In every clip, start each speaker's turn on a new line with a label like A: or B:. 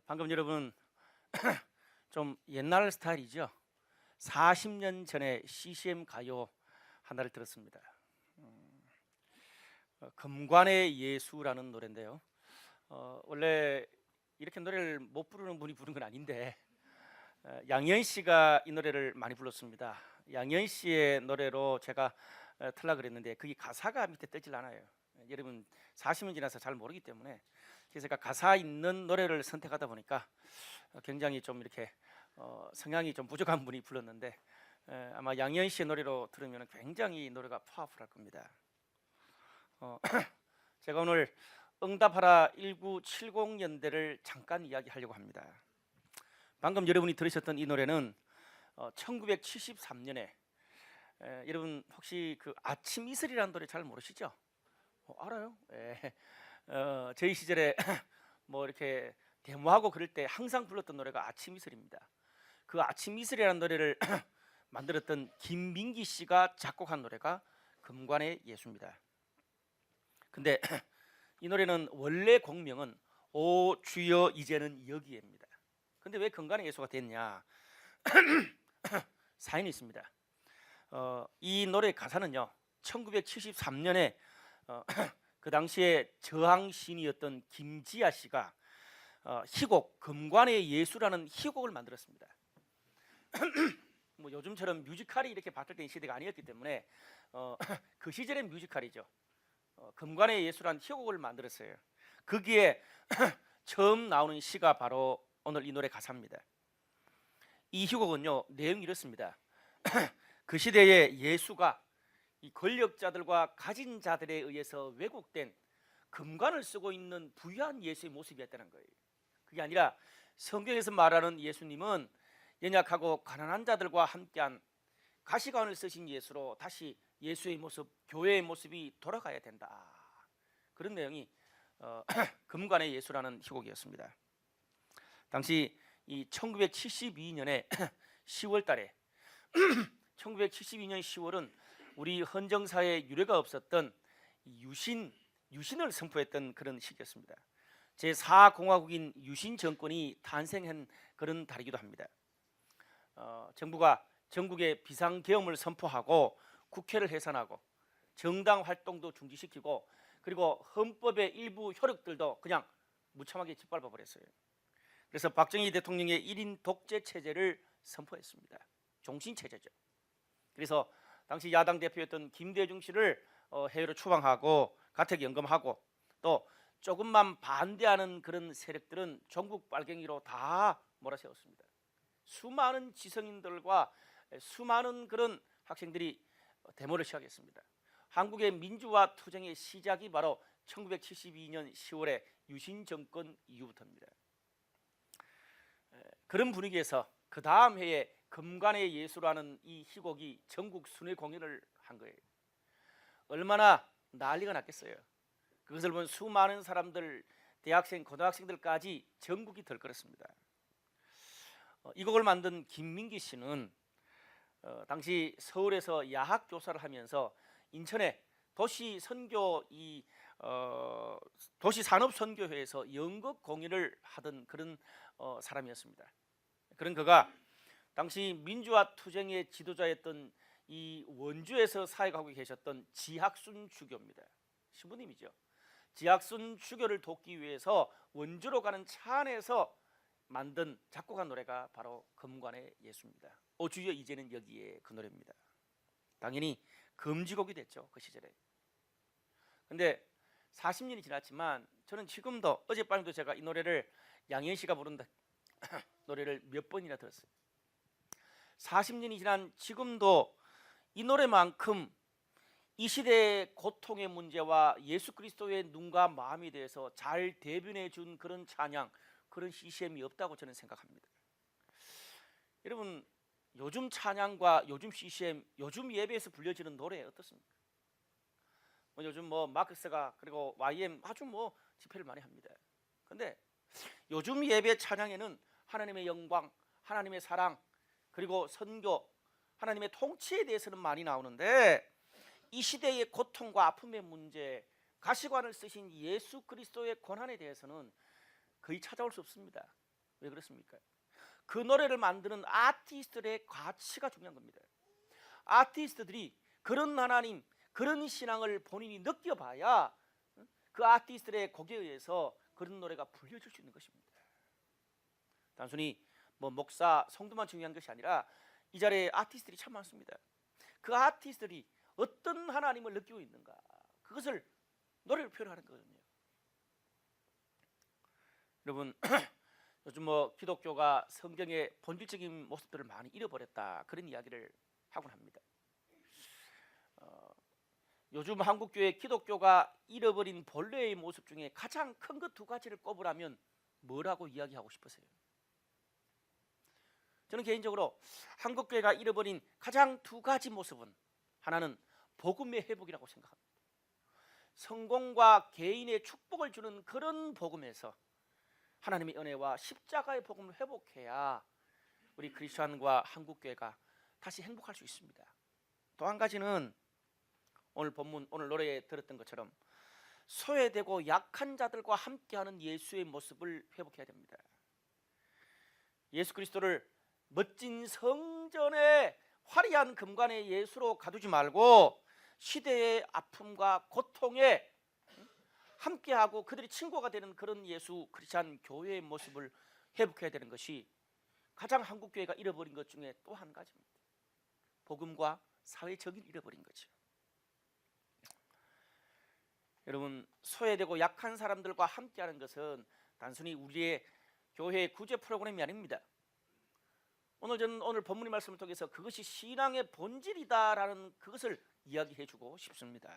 A: 방금 여러분 좀 옛날 스타일이죠. 40년 전에 CCM 가요 하나를 들었습니다. 금관의 예수라는 노래인데요. 원래 이렇게 노래를 못 부르는 분이 부른 건 아닌데 양현 씨가 이 노래를 많이 불렀습니다. 양현 씨의 노래로 제가 틀라 그랬는데 그게 가사가 밑에 뜨질 않아요. 여러분 40년 지나서 잘 모르기 때문에 그래서 제가 가사 있는 노래를 선택하다 보니까 굉장히 좀 이렇게 성향이 좀 부족한 분이 불렀는데 아마 양현 씨의 노래로 들으면 굉장히 노래가 파워풀할 겁니다. 제가 오늘 응답하라 1970년대를 잠깐 이야기하려고 합니다. 방금 여러분이 들으셨던 이 노래는 1973년에 여러분 혹시 그 아침 이슬이라는 노래 잘 모르시죠? 알아요? 예. 저희 시절에 뭐 이렇게 데모하고 그럴 때 항상 불렀던 노래가 아침 이슬입니다. 그 아침 이슬이라는 노래를 만들었던 김민기 씨가 작곡한 노래가 금관의 예수입니다. 근데 이 노래는 원래 곡명은 오 주여 이제는 여기에입니다. 근데 왜 금관의 예수가 됐냐? 사연이 있습니다. 이 노래 가사는요 1973년에 그 당시에 저항신이었던 김지아 씨가 희곡 금관의 예수라는 희곡을 만들었습니다. 뭐 요즘처럼 뮤지컬이 이렇게 발달된 시대가 아니었기 때문에 그 시절의 뮤지컬이죠. 금관의 예수라는 희곡을 만들었어요. 거기에 처음 나오는 시가 바로 오늘 이 노래 가사입니다. 이 희곡은요 내용이 이렇습니다. 그 시대에 예수가 이 권력자들과 가진 자들에 의해서 왜곡된 금관을 쓰고 있는 부유한 예수의 모습이었다는 거예요. 그게 아니라 성경에서 말하는 예수님은 연약하고 가난한 자들과 함께한 가시관을 쓰신 예수로 다시 예수의 모습, 교회의 모습이 돌아가야 된다. 그런 내용이 금관의 예수라는 희곡이었습니다. 당시 이 1972년에 10월 달에 1972년 10월은 우리 헌정사에 유례가 없었던 유신을 선포했던 그런 시기였습니다. 제4공화국인 유신 정권이 탄생한 그런 달이기도 합니다. 정부가 전국에 비상계엄을 선포하고 국회를 해산하고 정당 활동도 중지시키고 그리고 헌법의 일부 효력들도 그냥 무참하게 짓밟아 버렸어요. 그래서 박정희 대통령의 1인 독재 체제를 선포했습니다. 종신 체제죠. 그래서 당시 야당 대표였던 김대중 씨를 해외로 추방하고 가택연금하고 또 조금만 반대하는 그런 세력들은 전국 빨갱이로 다 몰아세웠습니다. 수많은 지성인들과 수많은 그런 학생들이 데모를 시작했습니다. 한국의 민주화 투쟁의 시작이 바로 1972년 10월의 유신 정권 이후부터입니다. 그런 분위기에서 그 다음 해에 금관의 예수라는 이 희곡이 전국 순회 공연을 한 거예요. 얼마나 난리가 났겠어요. 그것을 본 수많은 사람들, 대학생, 고등학생들까지 전국이 들끓었습니다. 이 곡을 만든 김민기 씨는 당시 서울에서 야학 조사를 하면서 인천에 도시 산업선교회에서 연극 공연을 하던 그런 사람이었습니다. 그런 그가 당시 민주화 투쟁의 지도자였던 이 원주에서 사역하고 계셨던 지학순 주교입니다. 신부님이죠. 지학순 주교를 돕기 위해서 원주로 가는 차 안에서 만든 작곡한 노래가 바로 금관의 예수입니다. 오 주여 이제는 여기에 그 노래입니다. 당연히 금지곡이 됐죠. 그 시절에. 근데 40년이 지났지만 저는 지금도 어젯밤에도 제가 이 노래를 양현 씨가 부른 노래를 몇 번이나 들었어요. 40년이 지난 지금도 이 노래만큼 이 시대의 고통의 문제와 예수 그리스도의 눈과 마음에 대해서 잘 대변해 준 그런 찬양, 그런 CCM이 없다고 저는 생각합니다. 여러분 요즘 찬양과 요즘 CCM, 요즘 예배에서 불려지는 노래 어떻습니까? 요즘 마크스가 그리고 YM 아주 집회를 많이 합니다. 근데 요즘 예배 찬양에는 하나님의 영광, 하나님의 사랑, 그리고 선교, 하나님의 통치에 대해서는 많이 나오는데 이 시대의 고통과 아픔의 문제, 가시관을 쓰신 예수 그리스도의 고난에 대해서는 거의 찾아올 수 없습니다. 왜 그렇습니까? 그 노래를 만드는 아티스트들의 가치가 중요한 겁니다. 아티스트들이 그런 하나님, 그런 신앙을 본인이 느껴봐야 그 아티스트들의 곡에 의해서 그런 노래가 불려질 수 있는 것입니다. 단순히 뭐 목사, 성도만 중요한 것이 아니라 이 자리에 아티스트들이 참 많습니다. 그 아티스트들이 어떤 하나님을 느끼고 있는가, 그것을 노래로 표현하는 거거든요. 여러분, 요즘 뭐 기독교가 성경의 본질적인 모습들을 많이 잃어버렸다, 그런 이야기를 하곤 합니다. 요즘 한국교회 기독교가 잃어버린 본래의 모습 중에 가장 큰 것 두 가지를 꼽으라면 뭐라고 이야기하고 싶으세요? 저는 개인적으로 한국교회가 잃어버린 가장 두 가지 모습은, 하나는 복음의 회복이라고 생각합니다. 성공과 개인의 축복을 주는 그런 복음에서 하나님의 은혜와 십자가의 복음을 회복해야 우리 크리스천과 한국교회가 다시 행복할 수 있습니다. 또 한 가지는 오늘 본문, 오늘 노래에 들었던 것처럼 소외되고 약한 자들과 함께하는 예수의 모습을 회복해야 됩니다. 예수 그리스도를 멋진 성전의 화려한 금관의 예수로 가두지 말고 시대의 아픔과 고통에 함께하고 그들이 친구가 되는 그런 예수 크리스찬 교회의 모습을 회복해야 되는 것이 가장 한국교회가 잃어버린 것 중에 또 한 가지입니다. 복음과 사회적인 잃어버린 거죠. 여러분, 소외되고 약한 사람들과 함께하는 것은 단순히 우리의 교회의 구제 프로그램이 아닙니다. 오늘 본문의 말씀을 통해서 그것이 신앙의 본질이다라는 그것을 이야기해주고 싶습니다.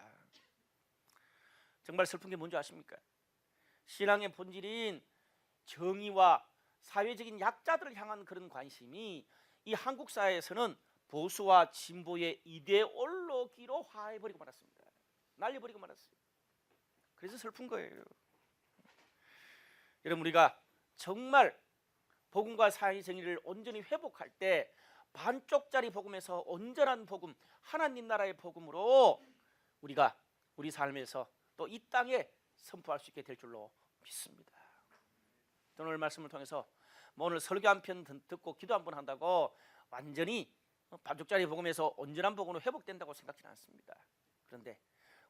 A: 정말 슬픈 게 뭔지 아십니까? 신앙의 본질인 정의와 사회적인 약자들을 향한 그런 관심이 이 한국 사회에서는 보수와 진보의 이데올로기로 화해버리고 말았습니다. 날려버리고 말았어요. 그래서 슬픈 거예요. 여러분, 우리가 정말 복음과 사회 정의를 온전히 회복할 때 반쪽짜리 복음에서 온전한 복음, 하나님 나라의 복음으로 우리가 우리 삶에서 또 이 땅에 선포할 수 있게 될 줄로 믿습니다. 오늘 말씀을 통해서 오늘 설교 한 편 듣고 기도 한 번 한다고 완전히 반쪽짜리 복음에서 온전한 복음으로 회복된다고 생각지는 않습니다. 그런데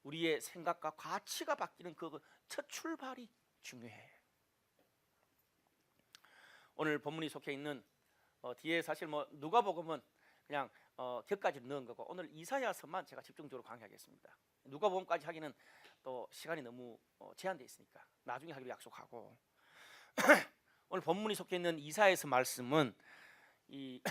A: 우리의 생각과 가치가 바뀌는 그 첫 출발이 중요해요. 오늘 본문이 속해 있는 뒤에 사실 뭐 누가복음은 그냥 격까지 넣은 거고, 오늘 이사야서만 제가 집중적으로 강의하겠습니다. 누가복음까지 하기는 또 시간이 너무 제한되어 있으니까 나중에 하기로 약속하고 오늘 본문이 속해 있는 이사야서 말씀은 이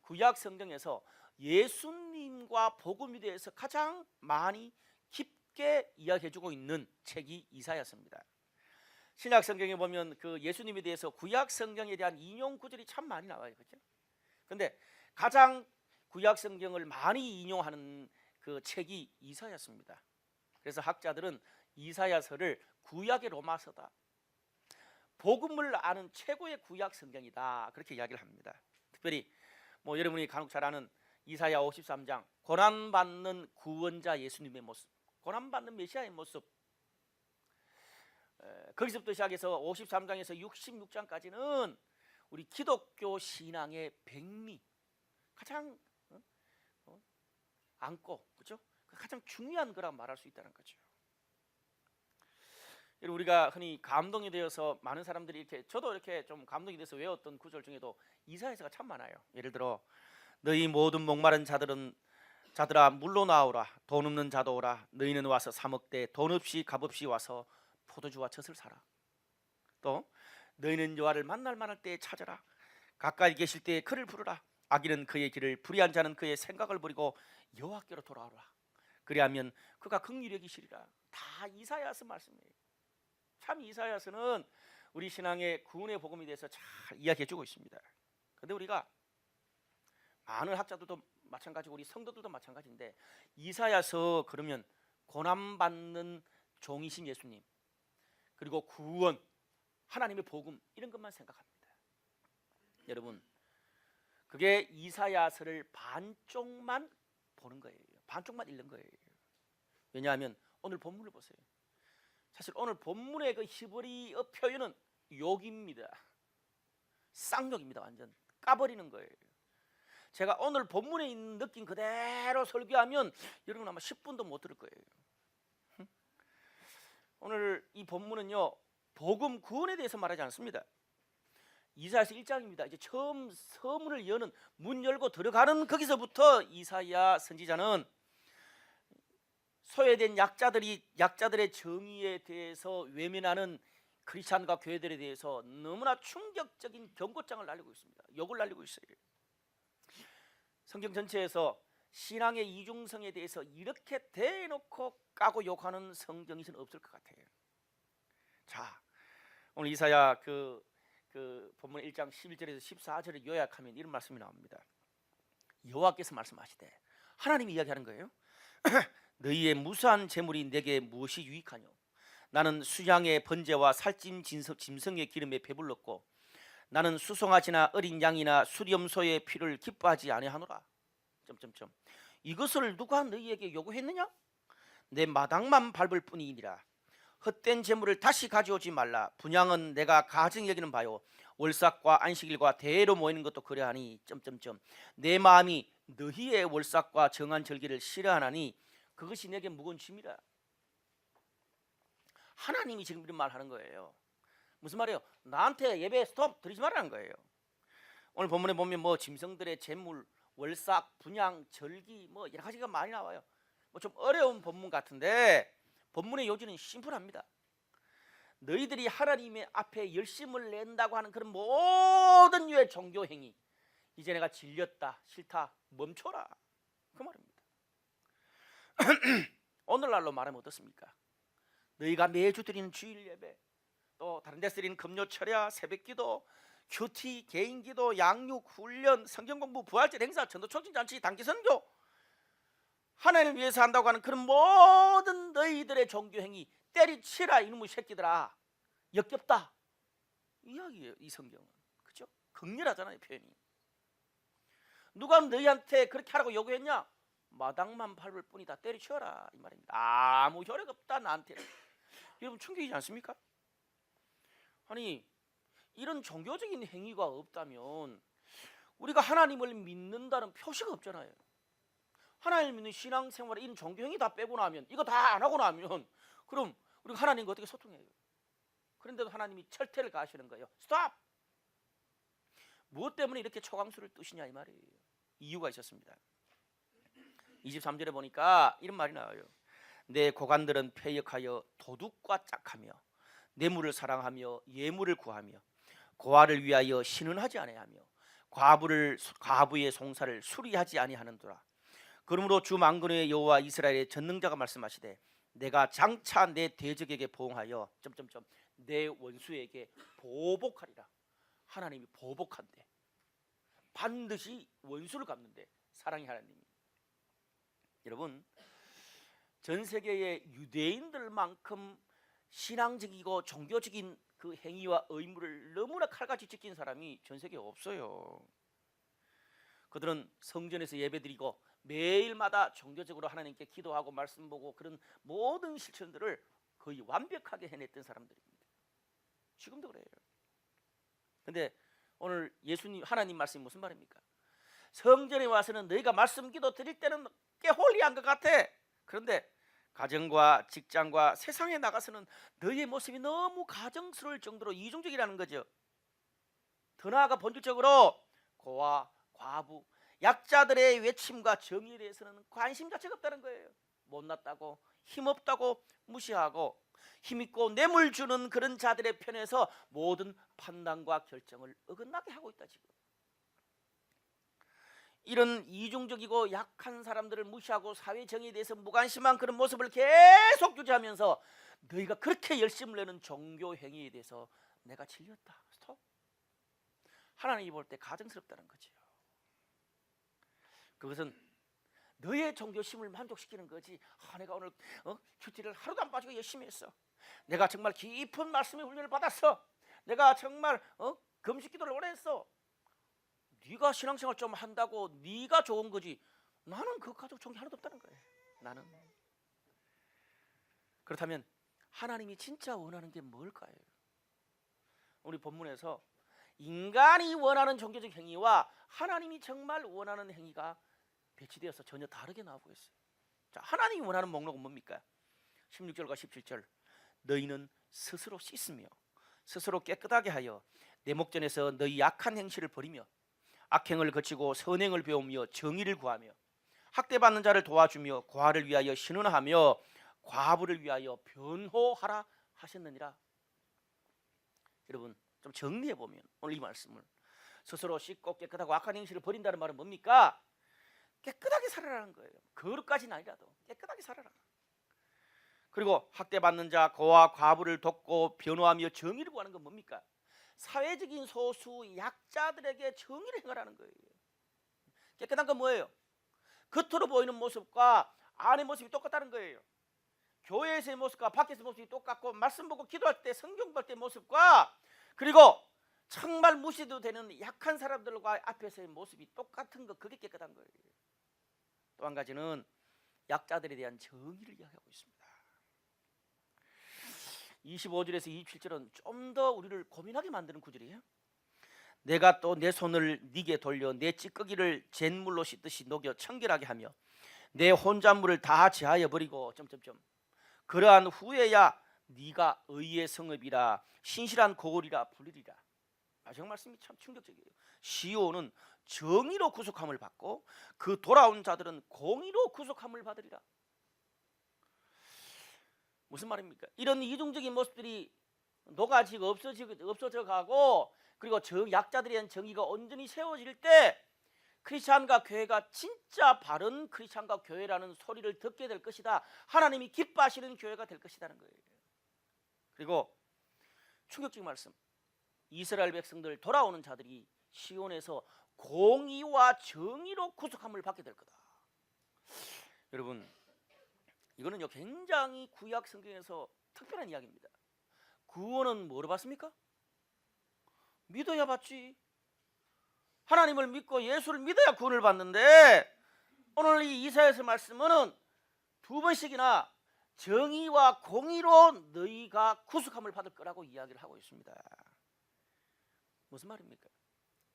A: 구약 성경에서 예수님과 복음에 대해서 가장 많이 깊게 이야기해주고 있는 책이 이사야서입니다. 신약 성경에 보면 그 예수님에 대해서 구약 성경에 대한 인용 구절이 참 많이 나와요, 그렇죠? 그런데 가장 구약 성경을 많이 인용하는 그 책이 이사야서입니다. 그래서 학자들은 이사야서를 구약의 로마서다, 복음을 아는 최고의 구약 성경이다, 그렇게 이야기를 합니다. 특별히 뭐 여러분이 간혹 잘 아는 이사야 53장, 고난받는 구원자 예수님의 모습, 고난받는 메시아의 모습, 거기서부터 시작해서 53장에서 66장까지는 우리 기독교 신앙의 백미, 가장 안고, 그렇죠? 가장 중요한 거라고 말할 수 있다는 거죠. 우리가 흔히 감동이 되어서 많은 사람들이 이렇게, 저도 이렇게 좀 감동이 돼서 외웠던 구절 중에도 이사야서가 참 많아요. 예를 들어 너희 모든 목마른 자들아 물로 나오라, 돈 없는 자도 오라, 너희는 와서 사 먹되 돈 없이 값 없이 와서 포도주와 젖을 사라. 또 너희는 여호와를 만날 만할 때에 찾아라, 가까이 계실 때에 그를 부르라. 악인은 그의 길을, 불의한 자는 그의 생각을 버리고 여호와께로 돌아오라. 그리하면 그가 긍휼히 여기시리라. 다 이사야서 말씀이에요. 참 이사야서는 우리 신앙의 구원의 복음에 대해서 잘 이야기해주고 있습니다. 그런데 우리가 많은 학자들도 마찬가지고 우리 성도들도 마찬가지인데, 이사야서 그러면 고난받는 종이신 예수님, 그리고 구원, 하나님의 복음, 이런 것만 생각합니다. 여러분, 그게 이사야서를 반쪽만 보는 거예요. 반쪽만 읽는 거예요. 왜냐하면 오늘 본문을 보세요. 사실 오늘 본문의 그 히브리어 표현은 욕입니다. 쌍욕입니다. 완전 까버리는 거예요. 제가 오늘 본문에 있는 느낌 그대로 설교하면 여러분 아마 10분도 못 들을 거예요. 오늘 이 본문은요, 복음 구원에 대해서 말하지 않습니다. 이사야서 1장입니다. 이제 처음 서문을 여는, 문 열고 들어가는 거기서부터 이사야 선지자는 소외된 약자들의 정의에 대해서 외면하는 크리스찬과 교회들에 대해서 너무나 충격적인 경고장을 날리고 있습니다. 욕을 날리고 있어요. 성경 전체에서 신앙의 이중성에 대해서 이렇게 대놓고 까고 욕하는 성경이 없을 것 같아요. 자, 오늘 이사야 그 본문 1장 11절에서 14절을 요약하면 이런 말씀이 나옵니다. 여호와께서 말씀하시되, 하나님이 이야기하는 거예요. 너희의 무수한 재물이 내게 무엇이 유익하뇨? 나는 수양의 번제와 살찐 짐승의 기름에 배불렀고 나는 수송아지나 어린 양이나 수렴소의 피를 기뻐하지 아니하노라. 이것을 누가 너희에게 요구했느냐? 내 마당만 밟을 뿐이니라. 헛된 재물을 다시 가져오지 말라. 분향은 내가 가증히 여기는 바요, 월삭과 안식일과 대회로 모이는 것도 그러하니 내 마음이 너희의 월삭과 정한 절기를 싫어하나니 그것이 내게 무거운 짐이라. 하나님이 지금 이런 말 하는 거예요. 무슨 말이에요? 나한테 예배 스톱 드리지 말라는 거예요. 오늘 본문에 보면 뭐 짐승들의 제물, 월삭, 분향, 절기 뭐 여러 가지가 많이 나와요. 뭐 좀 어려운 본문 같은데 본문의 요지는 심플합니다. 너희들이 하나님의 앞에 열심을 낸다고 하는 그런 모든 유의 종교 행위, 이제 내가 질렸다, 싫다, 멈춰라, 그 말입니다. 오늘날로 말하면 어떻습니까? 너희가 매주 드리는 주일 예배, 또 다른 데서 드리는 금요 철야, 새벽기도, 큐티, 개인기도, 양육, 훈련, 성경공부, 부활절 행사, 전도 촉진잔치, 단기선교, 하나님을 위해서 한다고 하는 그런 모든 너희들의 종교행위 때리치라 이놈의 새끼들아, 역겹다 이야기예요. 이 성경은 그죠? 극렬하잖아요. 표현이. 누가 너희한테 그렇게 하라고 요구했냐? 마당만 밟을 뿐이다, 때리치워라 이 말입니다. 아무 효력 없다 나한테는. 여러분 충격이지 않습니까? 아니 이런 종교적인 행위가 없다면 우리가 하나님을 믿는다는 표시가 없잖아요. 하나님을 믿는 신앙생활에 이런 종교행위 다 빼고 나면, 이거 다 안 하고 나면 그럼 우리가 하나님과 어떻게 소통해요? 그런데도 하나님이 철퇴를 가하시는 거예요. 스톱! 무엇 때문에 이렇게 초강수를 뜨시냐 이 말이에요. 이유가 있었습니다. 23절에 보니까 이런 말이 나와요. 내 고관들은 패역하여 도둑과 짝하며 뇌물을 사랑하며 예물을 구하며 고아를 위하여 신은하지 아니하며 과부의 송사를 수리하지 아니하는도라. 그러므로 주 만군의 여호와 이스라엘의 전능자가 말씀하시되, 내가 장차 내 대적에게 보응하여 내 원수에게 보복하리라. 하나님이 보복한대. 반드시 원수를 갚는데, 사랑의 하나님이. 여러분 전 세계의 유대인들만큼 신앙적이고 종교적인 그 행위와 의무를 너무나 칼같이 지킨 사람이 전 세계에 없어요. 그들은 성전에서 예배드리고 매일마다 종교적으로 하나님께 기도하고 말씀 보고 그런 모든 실천들을 거의 완벽하게 해냈던 사람들입니다. 지금도 그래요. 근데 오늘 예수님 하나님 말씀이 무슨 말입니까? 성전에 와서는 너희가 말씀 기도 드릴 때는 꽤 홀리한 것 같아. 그런데 가정과 직장과 세상에 나가서는 너희의 모습이 너무 가정스러울 정도로 이중적이라는 거죠. 더 나아가 본질적으로 고아, 과부, 약자들의 외침과 정의에 대해서는 관심 자체가 없다는 거예요. 못났다고, 힘없다고 무시하고 힘있고 뇌물 주는 그런 자들의 편에서 모든 판단과 결정을 어긋나게 하고 있다. 지금 이런 이중적이고 약한 사람들을 무시하고 사회 정의에 대해서 무관심한 그런 모습을 계속 유지하면서 너희가 그렇게 열심을 내는 종교 행위에 대해서 내가 질렸다. 스톱. 하나님이 볼 때 가증스럽다는 거지요. 그것은 너의 종교심을 만족시키는 거지. 내가 오늘 큐티를 하루도 안 빠지고 열심히 했어. 내가 정말 깊은 말씀의 훈련을 받았어. 내가 정말 금식 기도를 오래 했어. 네가 신앙생활 좀 한다고 네가 좋은 거지. 나는 그 가족 종교 하나도 없다는 거예요. 나는. 그렇다면 하나님이 진짜 원하는 게 뭘까요? 우리 본문에서 인간이 원하는 종교적 행위와 하나님이 정말 원하는 행위가 배치되어서 전혀 다르게 나오고 있어요. 자, 하나님이 원하는 목록은 뭡니까? 16절과 17절. 너희는 스스로 씻으며 스스로 깨끗하게 하여 내 목전에서 너희 약한 행실을 버리며 악행을 거치고 선행을 배우며 정의를 구하며 학대받는 자를 도와주며 고아를 위하여 신원하며 과부를 위하여 변호하라 하셨느니라. 여러분 좀 정리해 보면 오늘 이 말씀을 스스로 씻고 깨끗하고 악한 행실을 버린다는 말은 뭡니까? 깨끗하게 살아라는 거예요. 거룩까지는 아니라도 깨끗하게 살아라. 그리고 학대받는 자, 고아, 과부를 돕고 변호하며 정의를 구하는 건 뭡니까? 사회적인 소수 약자들에게 정의를 행하라는 거예요. 깨끗한 건 뭐예요? 겉으로 보이는 모습과 안의 모습이 똑같다는 거예요. 교회에서의 모습과 밖에서의 모습이 똑같고 말씀 보고 기도할 때 성경 볼 때 모습과 그리고 정말 무시도 되는 약한 사람들과 앞에서의 모습이 똑같은 거, 그게 깨끗한 거예요. 또 한 가지는 약자들에 대한 정의를 이야기하고 있습니다. 25절에서 27절은 좀 더 우리를 고민하게 만드는 구절이에요. 내가 또 내 손을 네게 돌려 내 찌꺼기를 잿물로 씻듯이 녹여 청결하게 하며 내 혼잣물을 다 제하여 버리고 그러한 후에야 네가 의의 성읍이라 신실한 고을이라 불리리라. 마지막 말씀이 참 충격적이에요. 시온은 정의로 구속함을 받고 그 돌아온 자들은 공의로 구속함을 받으리라. 무슨 말입니까? 이런 이중적인 모습들이 녹아지고 없어져 가고 그리고 약자들에 대한 정의가 온전히 세워질 때 크리스찬과 교회가 진짜 바른 크리스찬과 교회라는 소리를 듣게 될 것이다. 하나님이 기뻐하시는 교회가 될 것이라는 거예요. 그리고 충격적인 말씀, 이스라엘 백성들 돌아오는 자들이 시온에서 공의와 정의로 구속함을 받게 될 거다. 여러분, 이거는요 굉장히 구약 성경에서 특별한 이야기입니다. 구원은 뭐로 받습니까? 믿어야 받지. 하나님을 믿고 예수를 믿어야 구원을 받는데 오늘 이 이사야서 말씀은 두 번씩이나 정의와 공의로 너희가 구속함을 받을 거라고 이야기를 하고 있습니다. 무슨 말입니까?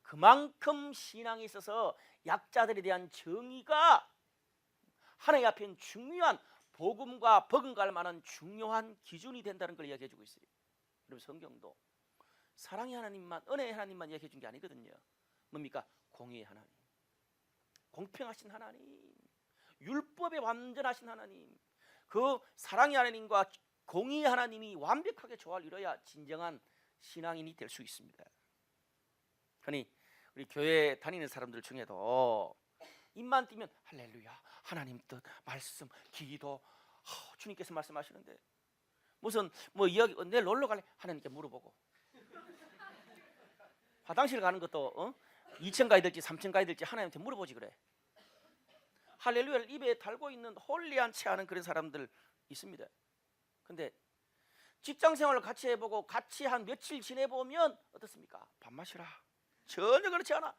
A: 그만큼 신앙에 있어서 약자들에 대한 정의가 하나님 앞엔 중요한 복음과 버금갈 만한 중요한 기준이 된다는 걸 이야기해 주고 있어요. 그리고 성경도 사랑의 하나님만, 은혜의 하나님만 이야기해 준 게 아니거든요. 뭡니까? 공의의 하나님, 공평하신 하나님, 율법에 완전하신 하나님, 그 사랑의 하나님과 공의의 하나님이 완벽하게 조화를 이뤄야 진정한 신앙인이 될 수 있습니다. 그러니 우리 교회 다니는 사람들 중에도 입만 띄면 할렐루야, 하나님 뜻, 말씀, 기도, 주님께서 말씀하시는데 무슨 뭐 이야기 내일 놀러 갈래? 하나님께 물어보고 화장실 가는 것도 2층 가야 될지 3층 가야 될지 하나님한테 물어보지 그래. 할렐루야를 입에 달고 있는 홀리한 채 하는 그런 사람들 있습니다. 근데 직장 생활을 같이 해보고 같이 한 며칠 지내보면 어떻습니까? 밥맛이라 전혀 그렇지 않아.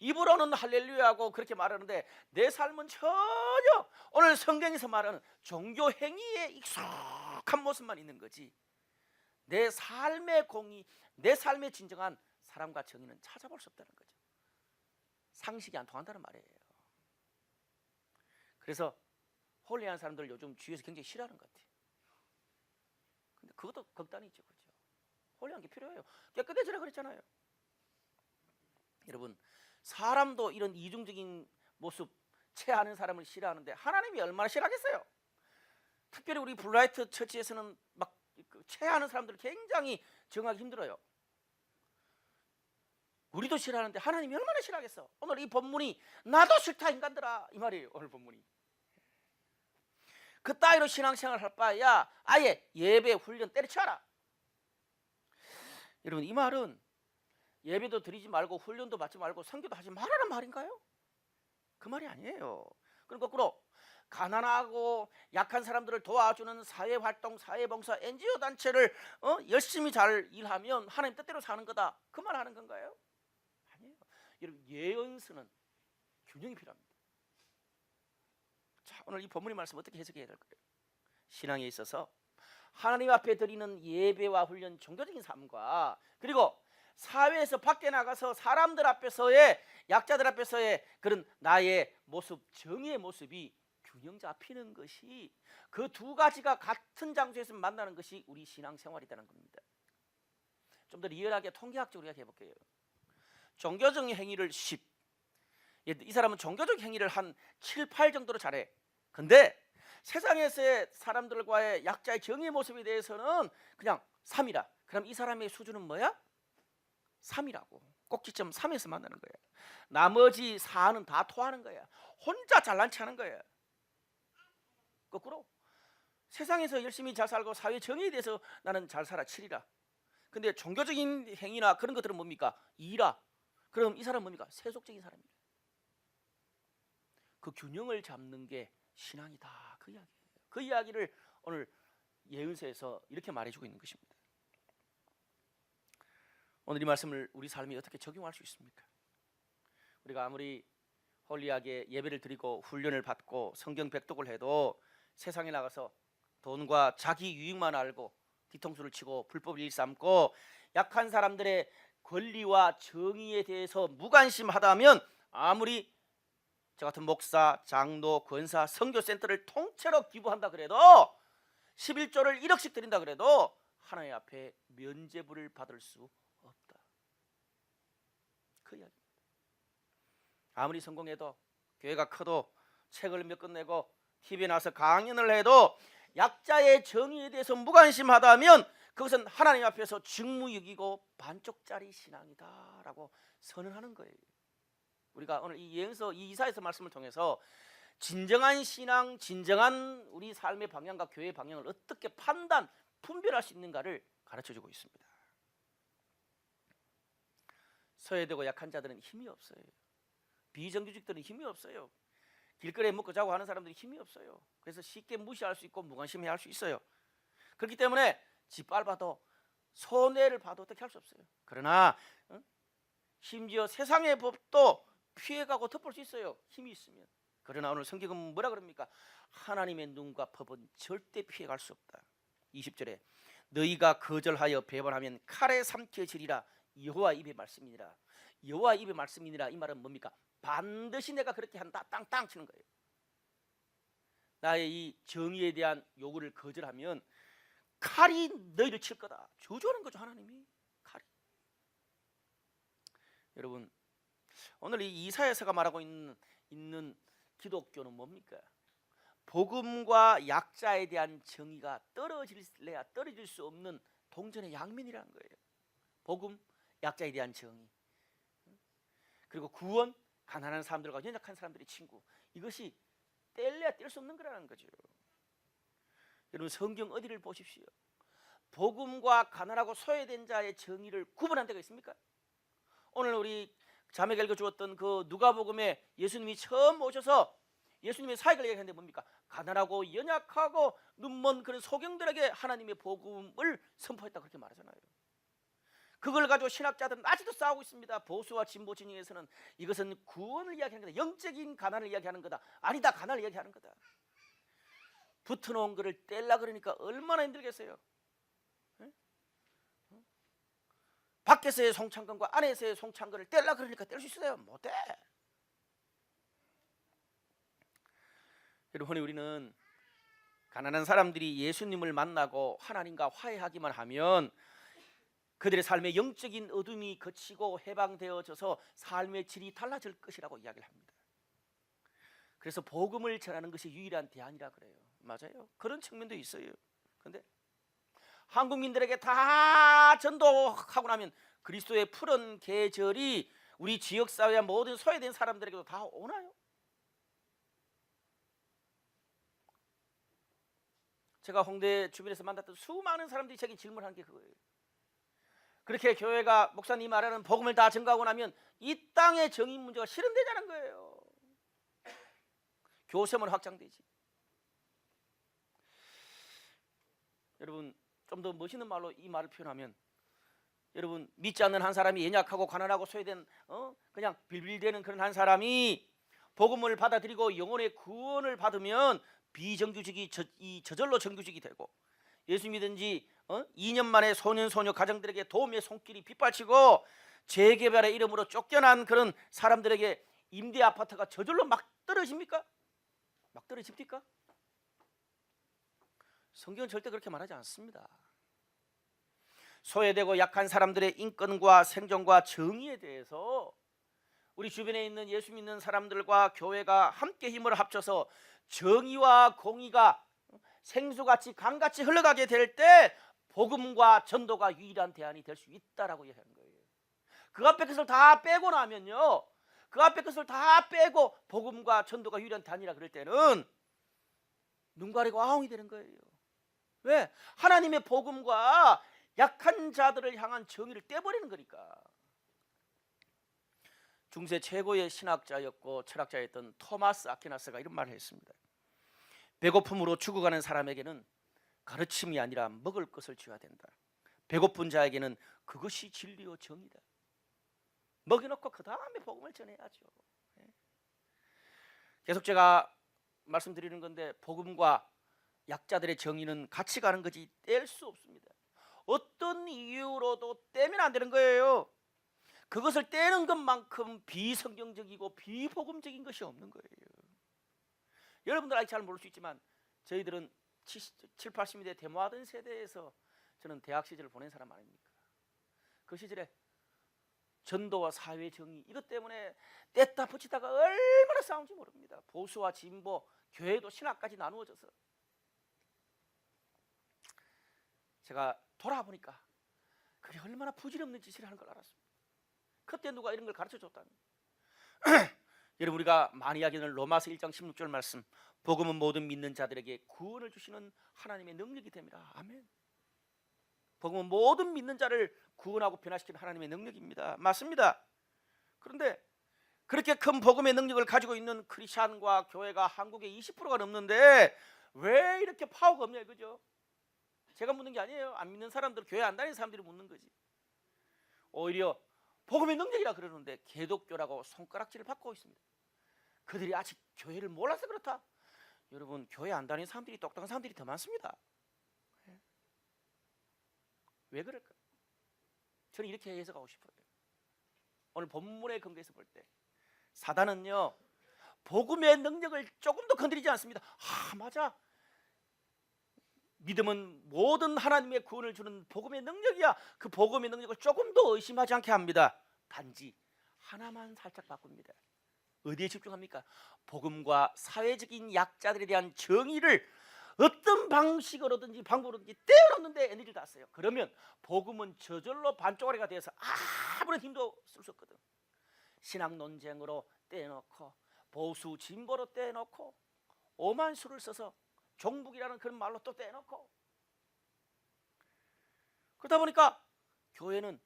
A: 입으로는 할렐루야하고 그렇게 말하는데 내 삶은 전혀 오늘 성경에서 말하는 종교 행위에 익숙한 모습만 있는 거지 내 삶의 공의, 내 삶의 진정한 사랑과 정의는 찾아볼 수 없다는 거죠. 상식이 안 통한다는 말이에요. 그래서 홀리한 사람들 요즘 주위에서 굉장히 싫어하는 것 같아요. 근데 그것도 극단이죠. 그렇죠? 홀리한 게 필요해요. 깨끗해지라 그랬잖아요. 여러분, 사람도 이런 이중적인 모습 체하는 사람을 싫어하는데 하나님이 얼마나 싫어하겠어요? 특별히 우리 블라이트 처치에서는 막 체하는 사람들을 굉장히 정하기 힘들어요. 우리도 싫어하는데 하나님이 얼마나 싫어하겠어? 오늘 이 본문이 나도 싫다 인간들아 이 말이에요. 오늘 본문이 그 따위로 신앙생활 할 바에야 아예 예배 훈련 때려쳐라. 여러분, 이 말은 예배도 드리지 말고 훈련도 받지 말고 선교도 하지 말라는 말인가요? 그 말이 아니에요. 그럼 거꾸로 가난하고 약한 사람들을 도와주는 사회활동, 사회봉사, NGO 단체를 열심히 잘 일하면 하나님 뜻대로 사는 거다, 그 말 하는 건가요? 아니에요. 여러분, 예언서는 균형이 필요합니다. 자, 오늘 이 본문의 말씀 어떻게 해석해야 될까요? 신앙에 있어서 하나님 앞에 드리는 예배와 훈련, 종교적인 삶과 그리고 사회에서 밖에 나가서 사람들 앞에서의, 약자들 앞에서의 그런 나의 모습, 정의의 모습이 균형 잡히는 것이, 그 두 가지가 같은 장소에서 만나는 것이 우리 신앙생활이라는 겁니다. 좀 더 리얼하게 통계학적으로 이야기해 볼게요. 종교적 행위를 10, 이 사람은 종교적 행위를 한 7, 8 정도로 잘해. 근데 세상에서의 사람들과의 약자의 정의의 모습에 대해서는 그냥 3이라. 그럼 이 사람의 수준은 뭐야? 3이라고. 꼭지점 3에서 만나는 거야. 나머지 4는 다 토하는 거야. 혼자 잘난 체 하는 거야. 거꾸로 세상에서 열심히 잘 살고 사회 정의에 대해서 나는 잘 살아 7이라. 근데 종교적인 행위나 그런 것들은 뭡니까? 2라. 그럼 이 사람은 뭡니까? 세속적인 사람이에요. 그 균형을 잡는 게 신앙이다, 그 이야기예요. 그 이야기를 오늘 예언서에서 이렇게 말해주고 있는 것입니다. 오늘 이 말씀을 우리 삶에 어떻게 적용할 수 있습니까? 우리가 아무리 홀리하게 예배를 드리고 훈련을 받고 성경 백독을 해도 세상에 나가서 돈과 자기 유익만 알고 뒤통수를 치고 불법을 일삼고 약한 사람들의 권리와 정의에 대해서 무관심하다면, 아무리 저 같은 목사, 장로, 권사, 선교센터를 통째로 기부한다 그래도, 11조를 1억씩 드린다 그래도 하나님 앞에 면죄부를 받을 수 없다, 그 이야기입니다. 아무리 성공해도, 교회가 커도, 책을 몇 권 내고 TV에 나와서 강연을 해도 약자의 정의에 대해서 무관심하다면 그것은 하나님 앞에서 직무유기고 반쪽짜리 신앙이다라고 선언하는 거예요. 우리가 오늘 이 예언서, 이 이사야서 말씀을 통해서 진정한 신앙, 진정한 우리 삶의 방향과 교회의 방향을 어떻게 분별할 수 있는가를 가르쳐주고 있습니다. 소외되고 약한 자들은 힘이 없어요. 비정규직들은 힘이 없어요. 길거리에 먹고 자고 하는 사람들이 힘이 없어요. 그래서 쉽게 무시할 수 있고 무관심해 할 수 있어요. 그렇기 때문에 짓밟아도, 손해를 봐도 어떻게 할 수 없어요. 그러나 심지어 세상의 법도 피해가고 덮을 수 있어요, 힘이 있으면. 그러나 오늘 성경은 뭐라 그럽니까? 하나님의 눈과 법은 절대 피해갈 수 없다. 20절에 너희가 거절하여 배반하면 칼에 삼켜지리라, 여호와 입의 말씀이니라. 여호와 입의 말씀이니라, 이 말은 뭡니까? 반드시 내가 그렇게 한다, 땅땅 치는 거예요. 나의 이 정의에 대한 요구를 거절하면 칼이 너희를 칠 거다, 저주하는 거죠, 하나님이. 칼이. 여러분, 오늘 이 이사야서가 말하고 있는 기독교는 뭡니까? 복음과 약자에 대한 정의가 떨어질래야 떨어질 수 없는 동전의 양면이라는 거예요. 복음, 약자에 대한 정의, 그리고 구원, 가난한 사람들과 연약한 사람들의 친구, 이것이 뗄래야 뗄 수 없는 거라는 거죠. 여러분, 성경 어디를 보십시오. 복음과 가난하고 소외된 자의 정의를 구분한 데가 있습니까? 오늘 우리 자매가 읽어주었던 그 누가복음에 예수님이 처음 오셔서 예수님의 사역을 얘기하는데 뭡니까? 가난하고 연약하고 눈먼 그런 소경들에게 하나님의 복음을 선포했다, 그렇게 말하잖아요. 그걸 가지고 신학자들은 아직도 싸우고 있습니다. 보수와 진보 진영에서는 이것은 구원을 이야기하는 거다, 영적인 가난을 이야기하는 거다, 아니다, 가난을 이야기하는 거다. 붙어놓은 거를 떼려 그러니까 얼마나 힘들겠어요. 밖에서의 송창건과 안에서의 송창건을 떼려 그러니까 뗄 수 있어요? 못돼. 여러분, 우리는 가난한 사람들이 예수님을 만나고 하나님과 화해하기만 하면 그들의 삶의 영적인 어둠이 거치고 해방되어져서 삶의 질이 달라질 것이라고 이야기를 합니다. 그래서 복음을 전하는 것이 유일한 대안이라 그래요. 맞아요, 그런 측면도 있어요. 그런데 한국민들에게 다 전도하고 나면 그리스도의 푸른 계절이 우리 지역사회와 모든 소외된 사람들에게도 다 오나요? 제가 홍대 주변에서 만났던 수많은 사람들이 제게 질문한 게 그거예요. 그렇게 교회가 목사님 말하는 복음을 다 전가하고 나면 이 땅의 정의 문제가 실현되자는 거예요. 교세만 확장되지. 여러분, 좀 더 멋있는 말로 이 말을 표현하면, 여러분, 믿지 않는 한 사람이, 연약하고 가난하고 소외된 그냥 빌빌대는 그런 한 사람이 복음을 받아들이고 영혼의 구원을 받으면 비정규직이 저절로 정규직이 되고, 예수 믿은지 2년 만에 소년 소녀 가정들에게 도움의 손길이 빗발치고 재개발의 이름으로 쫓겨난 그런 사람들에게 임대 아파트가 저절로 막 떨어집니까? 막 떨어집니까? 성경은 절대 그렇게 말하지 않습니다. 소외되고 약한 사람들의 인권과 생존과 정의에 대해서 우리 주변에 있는 예수 믿는 사람들과 교회가 함께 힘을 합쳐서 정의와 공의가 생수같이 강같이 흘러가게 될 때 복음과 전도가 유일한 대안이 될 수 있다라고 얘기하는 거예요. 그 앞에 것을 다 빼고 나면요, 그 앞에 것을 다 빼고 복음과 전도가 유일한 대안이라 그럴 때는 눈 가리고 아웅이 되는 거예요. 왜? 하나님의 복음과 약한 자들을 향한 정의를 떼버리는 거니까. 중세 최고의 신학자였고 철학자였던 토마스 아퀴나스가 이런 말을 했습니다. 배고픔으로 죽어가는 사람에게는 가르침이 아니라 먹을 것을 줘야 된다. 배고픈 자에게는 그것이 진리요 정의다. 먹여놓고 그 다음에 복음을 전해야죠. 계속 제가 말씀드리는 건데, 복음과 약자들의 정의는 같이 가는 거지 뗄 수 없습니다. 어떤 이유로도 떼면 안 되는 거예요. 그것을 떼는 것만큼 비성경적이고 비복음적인 것이 없는 거예요. 여러분들 아직 잘 모를 수 있지만 저희들은 7, 80년대 데모하던 세대에서 저는 대학 시절을 보낸 사람 아닙니까? 그 시절에 전도와 사회 정의 이것 때문에 뗐다 붙이다가 얼마나 싸운지 모릅니다. 보수와 진보, 교회도 신학까지 나누어져서. 제가 돌아보니까 그게 얼마나 부질없는 짓을 하는 걸 알았습니다. 그때 누가 이런 걸 가르쳐 줬다니. 여러분, 우리가 많이 이야기하는 로마서 1장 16절 말씀, 복음은 모든 믿는 자들에게 구원을 주시는 하나님의 능력이 됩니다. 아멘. 복음은 모든 믿는 자를 구원하고 변화시키는 하나님의 능력입니다. 맞습니다. 그런데 그렇게 큰 복음의 능력을 가지고 있는 크리스찬과 교회가 한국에 20%가 넘는데 왜 이렇게 파워가 없냐 이거죠. 제가 묻는 게 아니에요. 안 믿는 사람들, 교회 안 다니는 사람들이 묻는 거지. 오히려 복음의 능력이라 그러는데 개독교라고 손가락질을 받고 있습니다. 그들이 아직 교회를 몰라서 그렇다. 여러분, 교회 안 다니는 사람들이 똑똑한 사람들이 더 많습니다. 왜 그럴까? 저는 이렇게 해석하고 싶어요. 오늘 본문의 근거에서 볼 때 사단은요, 복음의 능력을 조금도 건드리지 않습니다. 맞아, 믿음은 모든 하나님의 구원을 주는 복음의 능력이야. 그 복음의 능력을 조금도 의심하지 않게 합니다. 단지 하나만 살짝 바꿉니다. 어디에 집중합니까? 복음과 사회적인 약자들에 대한 정의를 어떤 방식으로든지 방법으로든지 떼어놓는데 에너지를 다 써요. 그러면 복음은 저절로 반쪽아리가 돼서 아무런 힘도 쓸 수 없거든. 신학 논쟁으로 떼놓고 보수 진보로 떼놓고 오만 수를 써서 종북이라는 그런 말로 또 떼놓고, 그러다 보니까 교회는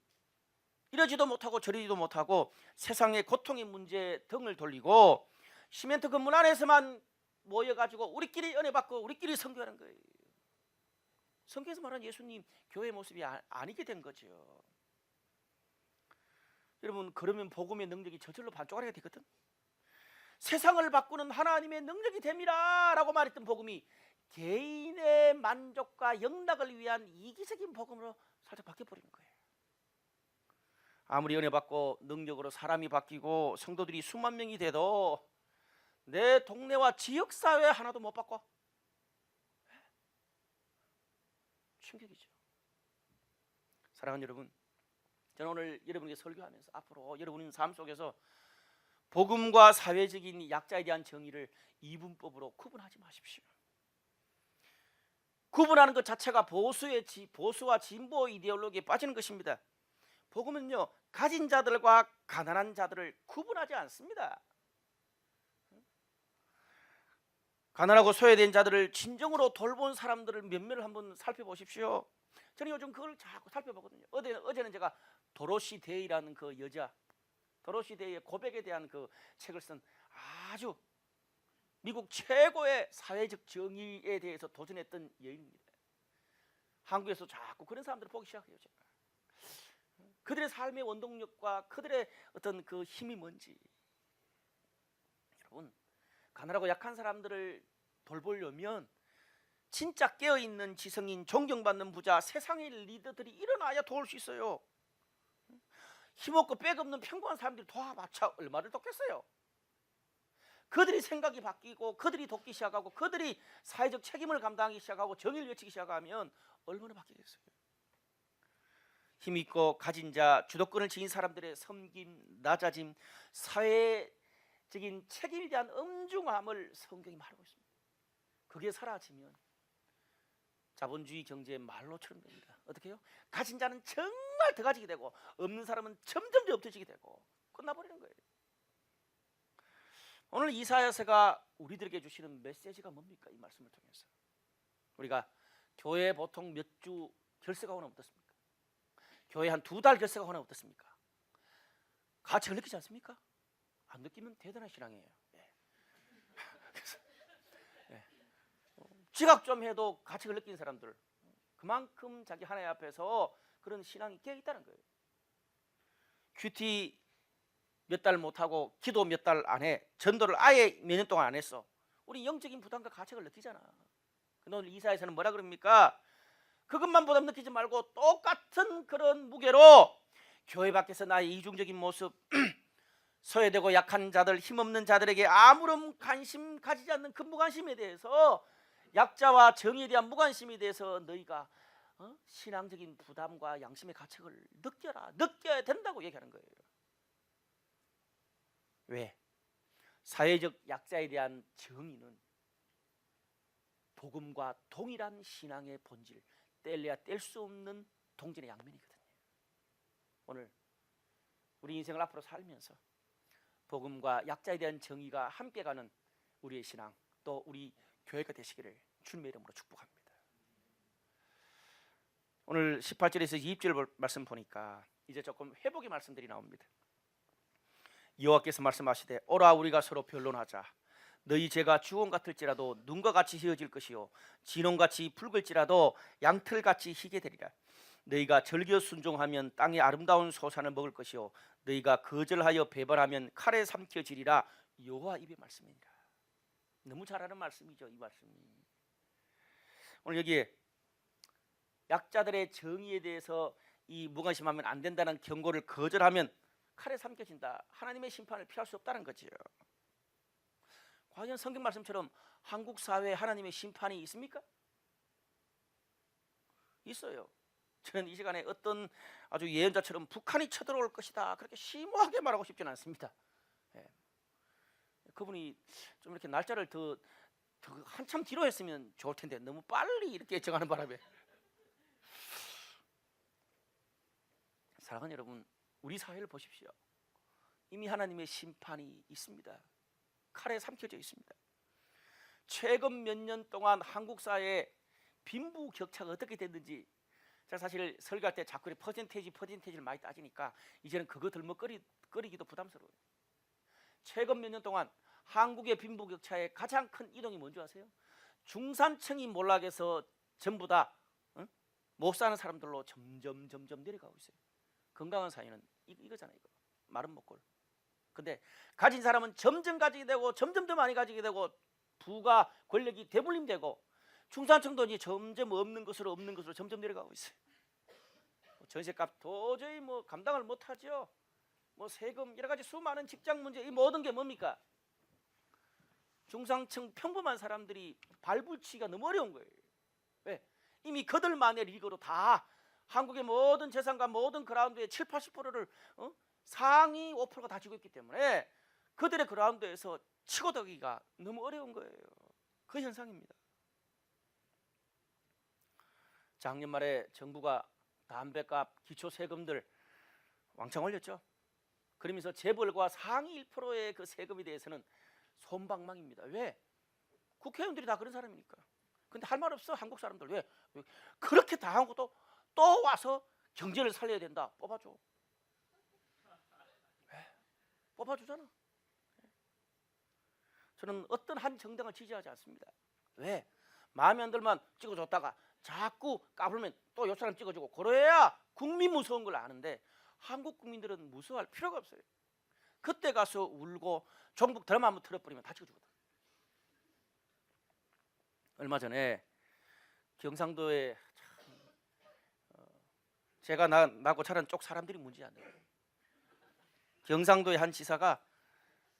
A: 이러지도 못하고 저러지도 못하고 세상의 고통의 문제에 등을 돌리고 시멘트 건물 안에서만 모여가지고 우리끼리 은혜 받고 우리끼리 선교하는 거예요. 성경에서 말하는 예수님 교회의 모습이 아니게 된 거죠. 여러분, 그러면 복음의 능력이 저절로 반쪽아리가 되거든. 세상을 바꾸는 하나님의 능력이 됨이라 라고 말했던 복음이 개인의 만족과 영락을 위한 이기적인 복음으로 살짝 바뀌어버리는 거예요. 아무리 은혜 받고 능력으로 사람이 바뀌고 성도들이 수만 명이 돼도 내 동네와 지역사회 하나도 못 바꿔. 충격이죠. 사랑하는 여러분, 저는 오늘 여러분에게 설교하면서 앞으로 여러분의 삶 속에서 복음과 사회적인 약자에 대한 정의를 이분법으로 구분하지 마십시오. 구분하는 것 자체가 보수와 진보 이데올로기에 빠지는 것입니다. 복음은요, 가진 자들과 가난한 자들을 구분하지 않습니다. 가난하고 소외된 자들을 진정으로 돌본 사람들을 몇몇을 한번 살펴보십시오. 저는 요즘 그걸 자꾸 살펴보거든요. 어제는 제가 도로시 데이라는 그 여자, 도로시 데이의 고백에 대한 그 책을 쓴 아주 미국 최고의 사회적 정의에 대해서 도전했던 여인입니다. 한국에서 자꾸 그런 사람들을 보기 시작해요. 제가. 그들의 삶의 원동력과 그들의 어떤 그 힘이 뭔지. 여러분, 가난하고 약한 사람들을 돌보려면 진짜 깨어있는 지성인, 존경받는 부자, 세상의 리더들이 일어나야 도울 수 있어요. 힘없고 빽없는 평범한 사람들이 도와봤자 얼마를 돕겠어요. 그들이 생각이 바뀌고 그들이 돕기 시작하고 그들이 사회적 책임을 감당하기 시작하고 정의를 외치기 시작하면 얼마나 바뀌겠어요. 힘있고 가진 자, 주도권을 지닌 사람들의 섬김, 낮아짐, 사회적인 책임에 대한 엄중함을 성경이 말하고 있습니다. 그게 사라지면 자본주의 경제의 말로처럼 됩니다. 어떻게 해요? 가진 자는 정말 더 가지게 되고 없는 사람은 점점 더 없어지게 되고 끝나버리는 거예요. 오늘 이사야서가 우리들에게 주시는 메시지가 뭡니까? 이 말씀을 통해서 우리가 교회 보통 몇 주 결석가 오면 어떻습니까? 교회 한 2달 결석가 오면 어떻습니까? 가책을 느끼지 않습니까? 안 느끼면 대단한 신앙이에요. 지각 좀 해도 가책을 느끼는 사람들, 그만큼 자기 하나님 앞에서 그런 신앙이 깨어있다는 거예요. 큐티 몇 달 못하고 기도 몇 달 안 해, 전도를 아예 몇 년 동안 안 했어. 우리 영적인 부담과 가책을 느끼잖아. 근데 오늘 이사야서는 뭐라 그럽니까? 그것만 부담 느끼지 말고 똑같은 그런 무게로 교회 밖에서 나의 이중적인 모습, 소외되고 약한 자들, 힘없는 자들에게 아무런 관심 가지지 않는 그 무관심에 대해서, 약자와 정의에 대한 무관심에 대해서 너희가 신앙적인 부담과 양심의 가책을 느껴야 된다고 얘기하는 거예요. 왜? 사회적 약자에 대한 정의는 복음과 동일한 신앙의 본질, 뗄래야 뗄 수 없는 동전의 양면이거든요. 오늘 우리 인생을 앞으로 살면서 복음과 약자에 대한 정의가 함께 가는 우리의 신앙, 또 우리 교회가 되시기를 주님의 이름으로 축복합니다. 오늘 18절에서 20절 말씀 보니까 이제 조금 회복의 말씀들이 나옵니다. 여호와께서 말씀하시되 오라 우리가 서로 변론하자. 너희 죄가 주홍 같을지라도 눈과 같이 희어질 것이요 진홍같이 붉을지라도 양털같이 희게 되리라. 너희가 절겨 순종하면 땅의 아름다운 소산을 먹을 것이요 너희가 거절하여 배반하면 칼에 삼켜지리라. 여호와 입의 말씀이니라. 너무 잘 아는 말씀이죠, 이 말씀이. 오늘 여기에 약자들의 정의에 대해서 이 무관심하면 안 된다는 경고를 거절하면 칼에 삼켜진다. 하나님의 심판을 피할 수 없다는 거지요. 과연 성경 말씀처럼 한국 사회에 하나님의 심판이 있습니까? 있어요. 저는 이 시간에 어떤 아주 예언자처럼 북한이 쳐들어올 것이다 그렇게 심오하게 말하고 싶지는 않습니다. 그분이 좀 이렇게 날짜를 더 한참 뒤로 했으면 좋을 텐데 너무 빨리 이렇게 정하는 바람에. 사랑하는 여러분, 우리 사회를 보십시오. 이미 하나님의 심판이 있습니다. 칼에 삼켜져 있습니다. 최근 몇 년 동안 한국 사회의 빈부격차가 어떻게 됐는지, 제가 사실 설교할 때 자꾸 퍼센테이지를 많이 따지니까 이제는 그거 들먹거리기도 부담스러워요. 최근 몇 년 동안 한국의 빈부격차의 가장 큰 이동이 뭔지 아세요? 중산층이 몰락해서 전부 다 못 사는 사람들로 점점 내려가고 있어요. 건강한 사회는 이거잖아요. 이거 마른 목골. 근데 가진 사람은 점점 가지게 되고 점점 더 많이 가지게 되고 부가 권력이 대물림되고 중산층도 이제 점점 없는 것으로 점점 내려가고 있어요. 전세값 도저히 감당을 못하죠. 세금 여러 가지 수많은 직장 문제, 이 모든 게 뭡니까? 중상층 평범한 사람들이 발붙이기가 너무 어려운 거예요. 왜? 이미 그들만의 리그로 다 한국의 모든 재산과 모든 그라운드의 70-80%를 상위 5%가 다 쥐고 있기 때문에 그들의 그라운드에서 치고들기가 너무 어려운 거예요. 그 현상입니다. 작년 말에 정부가 담배값, 기초세금들 왕창 올렸죠. 그러면서 재벌과 상위 1%의 그 세금에 대해서는 솜방망입니다. 왜? 국회의원들이 다 그런 사람이니까. 근데 할 말 없어. 한국 사람들. 왜? 그렇게 당한 것도 또 와서 경제를 살려야 된다. 뽑아줘. 뽑아주잖아. 저는 어떤 한 정당을 지지하지 않습니다. 왜? 마음에 안 들면 찍어줬다가 자꾸 까불면 또 요 사람 찍어주고, 그래야 국민 무서운 걸 아는데 한국 국민들은 무서워할 필요가 없어요. 그때 가서 울고 종북 드라마 한번 틀어버리면 다 찍어주거든. 얼마 전에 경상도에 제가 나고 자란 쪽 사람들이 문제 아니에요. 경상도의 한 지사가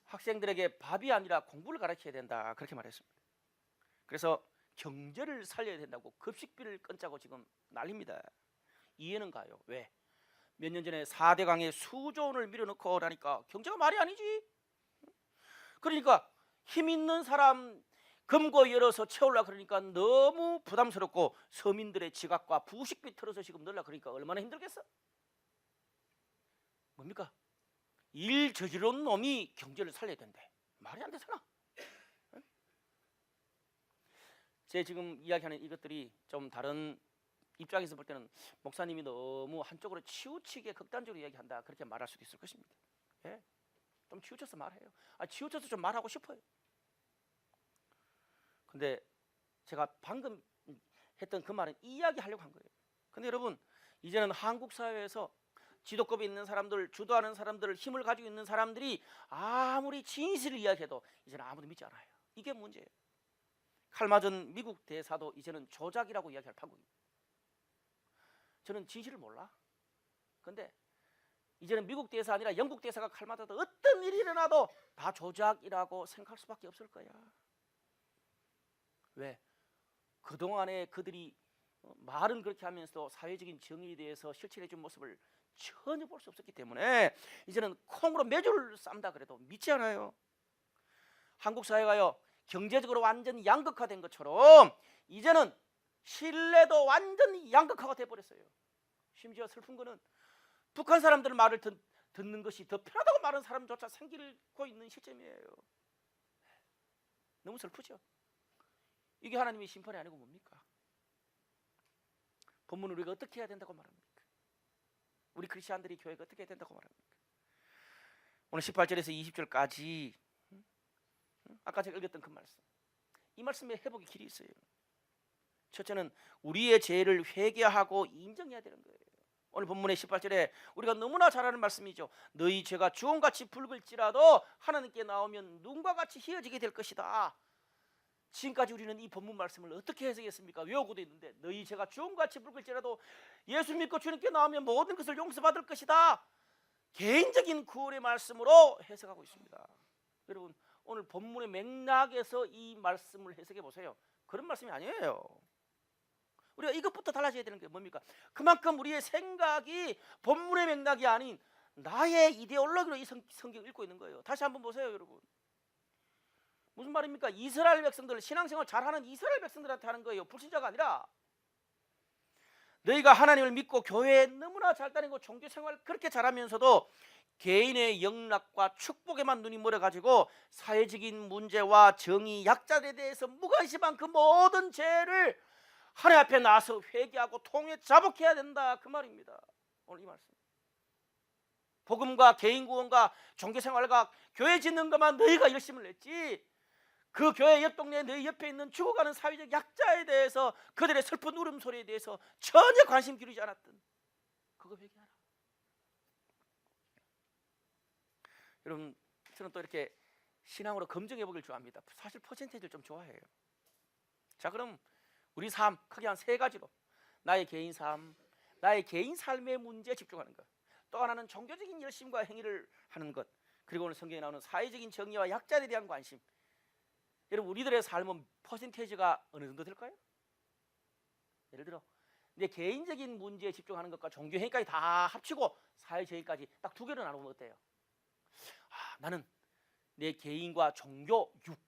A: 학생들에게 밥이 아니라 공부를 가르쳐야 된다 그렇게 말했습니다. 그래서 경제를 살려야 된다고 급식비를 끊자고 지금 난립니다. 이해는 가요. 왜? 몇 년 전에 4대 강에 수조 원을 밀어넣고 나니까 경제가 말이 아니지. 그러니까 힘 있는 사람 금고 열어서 채우려 그러니까 너무 부담스럽고 서민들의 지갑과 부식비 털어서 지금 넣으려 그러니까 얼마나 힘들겠어? 뭡니까? 일 저지른 놈이 경제를 살려야 된대. 말이 안 되잖아. 제 지금 이야기하는 이것들이 좀 다른 입장에서 볼 때는 목사님이 너무 한쪽으로 치우치게 극단적으로 이야기한다 그렇게 말할 수도 있을 것입니다. 예? 좀 치우쳐서 말해요. 치우쳐서 좀 말하고 싶어요. 근데 제가 방금 했던 그 말은 이 이야기 하려고 한 거예요. 근데 여러분 이제는 한국 사회에서 지도급이 있는 사람들, 주도하는 사람들, 힘을 가지고 있는 사람들이 아무리 진실을 이야기해도 이제는 아무도 믿지 않아요. 이게 문제예요. 칼 맞은 미국 대사도 이제는 조작이라고 이야기할 판국입니다. 저는 진실을 몰라. 근데 이제는 미국 대사 아니라 영국 대사가 칼 맞아도 어떤 일이 일어나도 다 조작이라고 생각할 수밖에 없을 거야. 왜? 그동안에 그들이 말은 그렇게 하면서도 사회적인 정의에 대해서 실천해준 모습을 전혀 볼 수 없었기 때문에 이제는 콩으로 메주를 쌈다 그래도 믿지 않아요. 한국 사회가요 경제적으로 완전 양극화된 것처럼 이제는 신뢰도 완전 양극화가 돼버렸어요. 심지어 슬픈 거는 북한 사람들 말을 듣는 것이 더 편하다고 말하는 사람조차 생기고 있는 시점이에요. 너무 슬프죠. 이게 하나님의 심판이 아니고 뭡니까? 본문은 우리가 어떻게 해야 된다고 말합니까? 우리 크리스천들이 교회가 어떻게 해야 된다고 말합니까? 오늘 18절에서 20절까지 아까 제가 읽었던 그 말씀, 이 말씀에 회복의 길이 있어요. 첫째는 우리의 죄를 회개하고 인정해야 되는 거예요. 오늘 본문의 18절에 우리가 너무나 잘 아는 말씀이죠. 너희 죄가 주홍같이 붉을지라도 하나님께 나오면 눈과 같이 희어지게 될 것이다. 지금까지 우리는 이 본문 말씀을 어떻게 해석했습니까? 외우고도 있는데 너희 죄가 주홍같이 붉을지라도 예수 믿고 주님께 나오면 모든 것을 용서받을 것이다. 개인적인 구원의 말씀으로 해석하고 있습니다. 여러분 오늘 본문의 맥락에서 이 말씀을 해석해 보세요. 그런 말씀이 아니에요. 우리가 이것부터 달라져야 되는 게 뭡니까? 그만큼 우리의 생각이 본문의 맥락이 아닌 나의 이데올로기로 이 성경을 읽고 있는 거예요. 다시 한번 보세요 여러분. 무슨 말입니까? 이스라엘 백성들, 신앙생활 잘하는 이스라엘 백성들한테 하는 거예요. 불신자가 아니라. 너희가 하나님을 믿고 교회에 너무나 잘 다니고 종교생활 그렇게 잘하면서도 개인의 영락과 축복에만 눈이 멀어가지고 사회적인 문제와 정의, 약자들에 대해서 무관심한 그 모든 죄를 하나님 앞에 나와서 회개하고 통해 자복해야 된다 그 말입니다. 오늘 이 말씀. 복음과 개인 구원과 종교생활과 교회 짓는 것만 너희가 열심을 냈지 그 교회 옆 동네에 너희 옆에 있는 죽어가는 사회적 약자에 대해서 그들의 슬픈 울음소리에 대해서 전혀 관심 기울이지 않았던 그거 회개하라. 여러분 저는 또 이렇게 신앙으로 검증해 보길 좋아합니다. 사실 퍼센테이지를 좀 좋아해요. 자 그럼 우리 삶 크게 한 세 가지로 나의 개인 삶, 나의 개인 삶의 문제에 집중하는 것, 또 하나는 종교적인 열심과 행위를 하는 것, 그리고 오늘 성경에 나오는 사회적인 정의와 약자에 대한 관심. 여러분 우리들의 삶은 퍼센테이지가 어느 정도 될까요? 예를 들어 내 개인적인 문제에 집중하는 것과 종교 행위까지 다 합치고 사회적인까지 딱 두 개로 나누면 어때요? 나는 내 개인과 종교 6,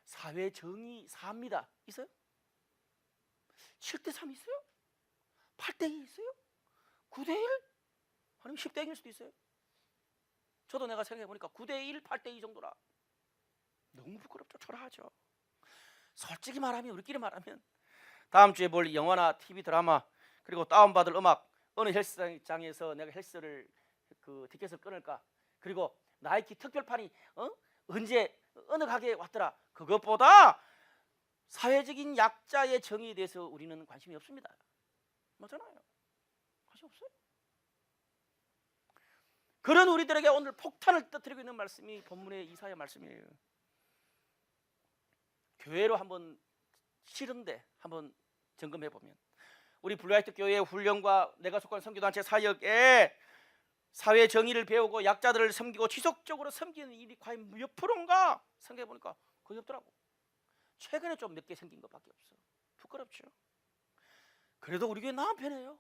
A: 사회 정의 4입니다. 있어요? 7대3 있어요? 8대2 있어요? 9대1? 아니면 10대1일 수도 있어요. 저도 내가 생각해보니까 9대1, 8대2 정도라. 너무 부끄럽죠. 초라하죠. 솔직히 말하면 우리끼리 말하면 다음 주에 볼 영화나 TV 드라마 그리고 다운받을 음악 어느 헬스장에서 내가 헬스를 그 티켓을 끊을까 그리고 나이키 특별판이 언제 어느 가게에 왔더라 그것보다 사회적인 약자의 정의에 대해서 우리는 관심이 없습니다. 맞잖아요. 관심 없어요. 그런 우리들에게 오늘 폭탄을 터뜨리고 있는 말씀이 본문의 이사야 말씀이에요. 교회로 한번 싫은데 한번 점검해 보면 우리 블루라이트 교회의 훈련과 내가 속한 선교단체 사역에 사회 정의를 배우고 약자들을 섬기고 지속적으로 섬기는 일이 과연 몇 프로인가 생각해 보니까 거의 없더라고. 최근에 좀 몇 개 생긴 것밖에 없어. 부끄럽죠. 그래도 우리 교회 나은 편이에요.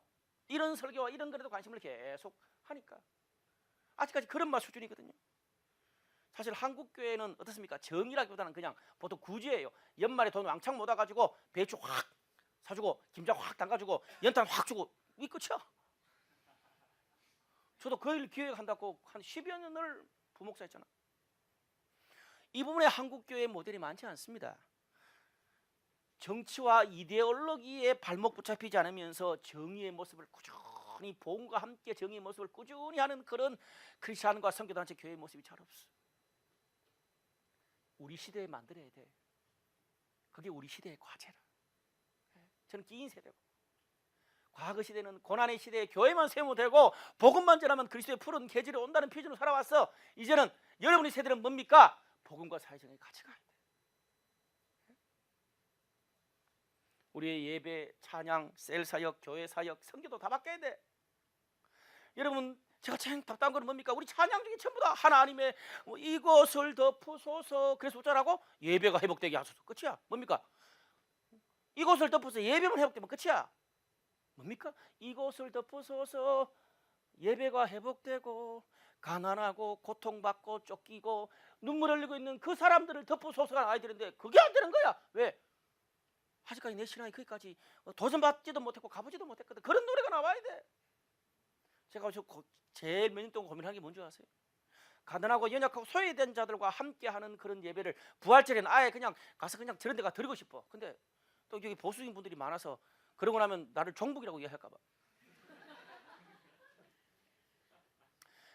A: 이런 설교와 이런 글에도 관심을 계속 하니까 아직까지 그런 맛 수준이거든요. 사실 한국 교회는 어떻습니까? 정의라기보다는 그냥 보통 구제예요. 연말에 돈 왕창 모아가지고 배추 확 사주고 김장 확 담가주고 연탄 확 주고 이 끝이야. 저도 그 일 기획한다고 한 10여 년을 부목사했잖아. 이 부분에 한국 교회의 모델이 많지 않습니다. 정치와 이데올로기에 발목 붙잡히지 않으면서 정의의 모습을 꾸준히 복음과 함께 정의의 모습을 꾸준히 하는 그런 크리스천과 선교단체 교회의 모습이 잘 없어. 우리 시대에 만들어야 돼. 그게 우리 시대의 과제라. 저는 끼인 세대고 과거 시대는 고난의 시대에 교회만 세우면 되고 복음만 전하면 그리스도의 푸른 계절이 온다는 표준으로 살아왔어. 이제는 여러분의 세대는 뭡니까? 복음과 사회정의 같이 가야 돼. 우리의 예배, 찬양, 셀 사역, 교회 사역, 선교도 다 바뀌어야 돼. 여러분 제가 참 답답한 건 뭡니까? 우리 찬양 중에 전부 다 하나님의 이것을 덮으소서 그래서 어쩌라고? 예배가 회복되게 하소서. 끝이야. 뭡니까? 이것을 덮어서 예배만 회복되면 끝이야. 뭡니까? 이것을 덮으소서 예배가 회복되고 가난하고 고통받고 쫓기고 눈물 흘리고 있는 그 사람들을 덮으소서가 아이들인데 그게 안 되는 거야. 왜? 아직까지 내 신앙이 거기까지 도전받지도 못했고 가보지도 못했거든. 그런 노래가 나와야 돼. 제가 제일 몇 년 동안 고민한 게 뭔지 아세요? 가난하고 연약하고 소외된 자들과 함께하는 그런 예배를 부활절에는 아예 그냥 가서 그냥 저런 데가 드리고 싶어. 근데 또 여기 보수적인 분들이 많아서 그러고 나면 나를 종북이라고 이해할까 봐.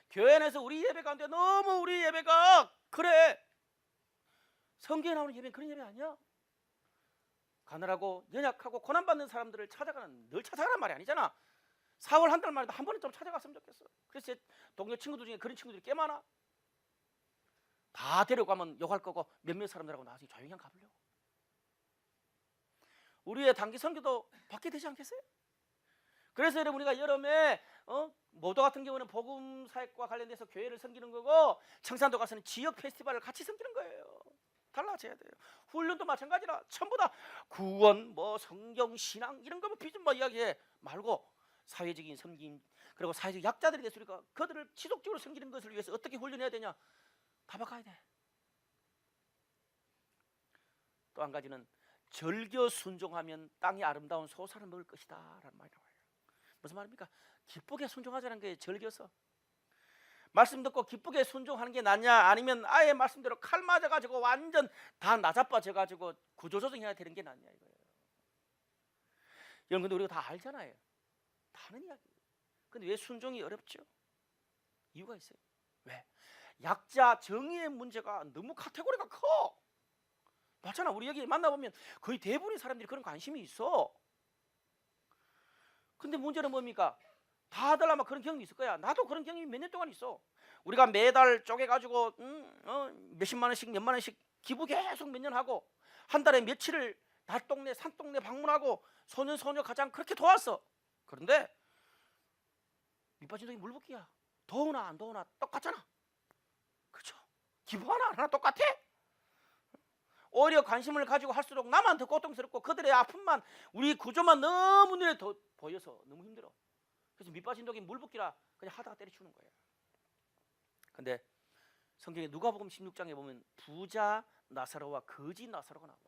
A: 교회 안에서 우리 예배 가운데 너무 우리 예배가 그래. 성경에 나오는 예배는 그런 예배 아니야. 가난하고 연약하고 고난받는 사람들을 찾아가는 늘 찾아가는 말이 아니잖아. 4월 한 달 만에도 한 번은 좀 찾아갔으면 좋겠어. 그래서 제 동료 친구들 중에 그런 친구들이 꽤 많아. 다 데려가면 욕할 거고 몇몇 사람들하고 나중에 조용히 한 가보려고. 우리의 단기 선교도 받게 되지 않겠어요? 그래서 여러분 우리가 여름에 모도 같은 경우는 복음 사역과 관련돼서 교회를 섬기는 거고 청산도 가서는 지역 페스티벌을 같이 섬기는 거예요. 달라져야 돼요. 훈련도 마찬가지라 전부 다 구원, 성경, 신앙 이런 거 비전 이야기해 말고 사회적인 섬김 그리고 사회적 약자들에 대해서 우리가 그들을 지속적으로 섬기는 것을 위해서 어떻게 훈련해야 되냐 다 바꿔야 돼. 또 한 가지는 절겨 순종하면 땅이 아름다운 소산을 먹을 것이다 라는 말이 나와요. 무슨 말입니까? 기쁘게 순종하자는 게 절겨서 말씀 듣고 기쁘게 순종하는 게 낫냐 아니면 아예 말씀대로 칼 맞아가지고 완전 다 나자빠져가지고 구조조정해야 되는 게 낫냐 이거예요. 여러분 근데 우리가 다 알잖아요. 다 아는 이야기예요. 근데 왜 순종이 어렵죠? 이유가 있어요. 왜? 약자 정의의 문제가 너무 카테고리가 커. 맞잖아. 우리 여기 만나보면 거의 대부분의 사람들이 그런 관심이 있어. 근데 문제는 뭡니까? 다들 아마 그런 경험이 있을 거야. 나도 그런 경험이 몇 년 동안 있어. 우리가 매달 쪼개가지고 몇십만 원씩 몇만 원씩 기부 계속 몇 년 하고 한 달에 며칠을 달동네 산동네 방문하고 소년 가장 그렇게 도왔어. 그런데 밑빠진 독이 물붓기야. 더우나 안 더우나 똑같잖아. 그렇죠? 기부 하나 안 하나 똑같아. 오히려 관심을 가지고 할수록 나만 더 고통스럽고 그들의 아픔만 우리 구조만 너무 눈에 더 보여서 너무 힘들어. 그래서 밑빠진 독이 물붓기라 그냥 하다가 때려치우는 거예요. 근데 성경에 누가복음 16장에 보면 부자 나사로와 거지 나사로가 나와.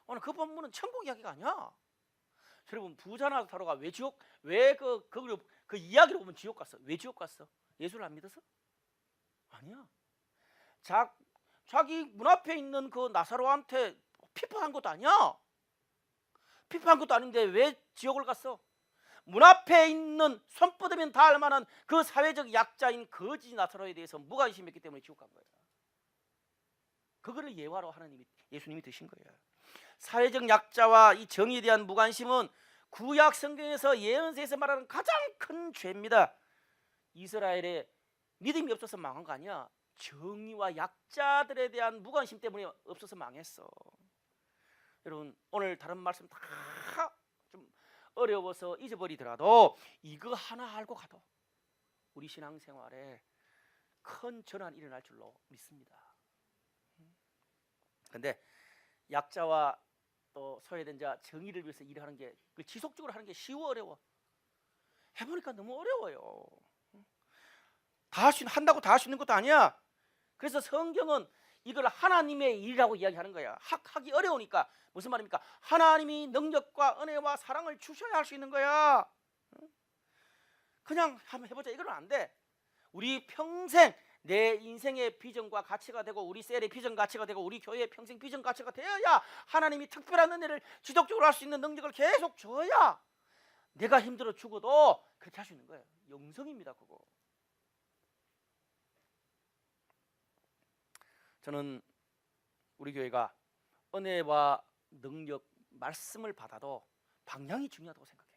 A: 오늘 그 본문은 천국 이야기가 아니야. 여러분 부자 나사로가 왜 지옥 그 이야기를 보면 지옥 갔어. 왜 지옥 갔어? 예수를 안 믿어서? 아니야. 자기 문 앞에 있는 그 나사로한테 피파한 것도 아니야. 피파한 것도 아닌데 왜 지옥을 갔어? 문 앞에 있는 손뻗으면 다 알만한 그 사회적 약자인 거지 나사로에 대해서 무관심이 있기 때문에 지옥 간 거야. 그거를 예화로 예수님이 드신 거예요. 사회적 약자와 이 정의에 대한 무관심은 구약 성경에서 예언서에서 말하는 가장 큰 죄입니다. 이스라엘에 믿음이 없어서 망한 거 아니야. 정의와 약자들에 대한 무관심 때문에 없어서 망했어. 여러분 오늘 다른 말씀 다 어려워서 잊어버리더라도 이거 하나 알고 가도 우리 신앙생활에 큰 전환이 일어날 줄로 믿습니다. 그런데 약자와 또 소외된 자 정의를 위해서 일하는 게 지속적으로 하는 게 쉬워 어려워? 해보니까 너무 어려워요. 한다고 다 할 수 있는 것도 아니야. 그래서 성경은 이걸 하나님의 일이라고 이야기하는 거야. 하기 어려우니까. 무슨 말입니까? 하나님이 능력과 은혜와 사랑을 주셔야 할 수 있는 거야. 그냥 한번 해보자 이거는 안 돼. 우리 평생 내 인생의 비전과 가치가 되고 우리 셀의 비전 가치가 되고 우리 교회의 평생 비전 가치가 되어야 하나님이 특별한 은혜를 지속적으로 할 수 있는 능력을 계속 줘야 내가 힘들어 죽어도 그렇게 할 수 있는 거예요. 영성입니다 그거. 저는 우리 교회가 은혜와 능력, 말씀을 받아도 방향이 중요하다고 생각해요.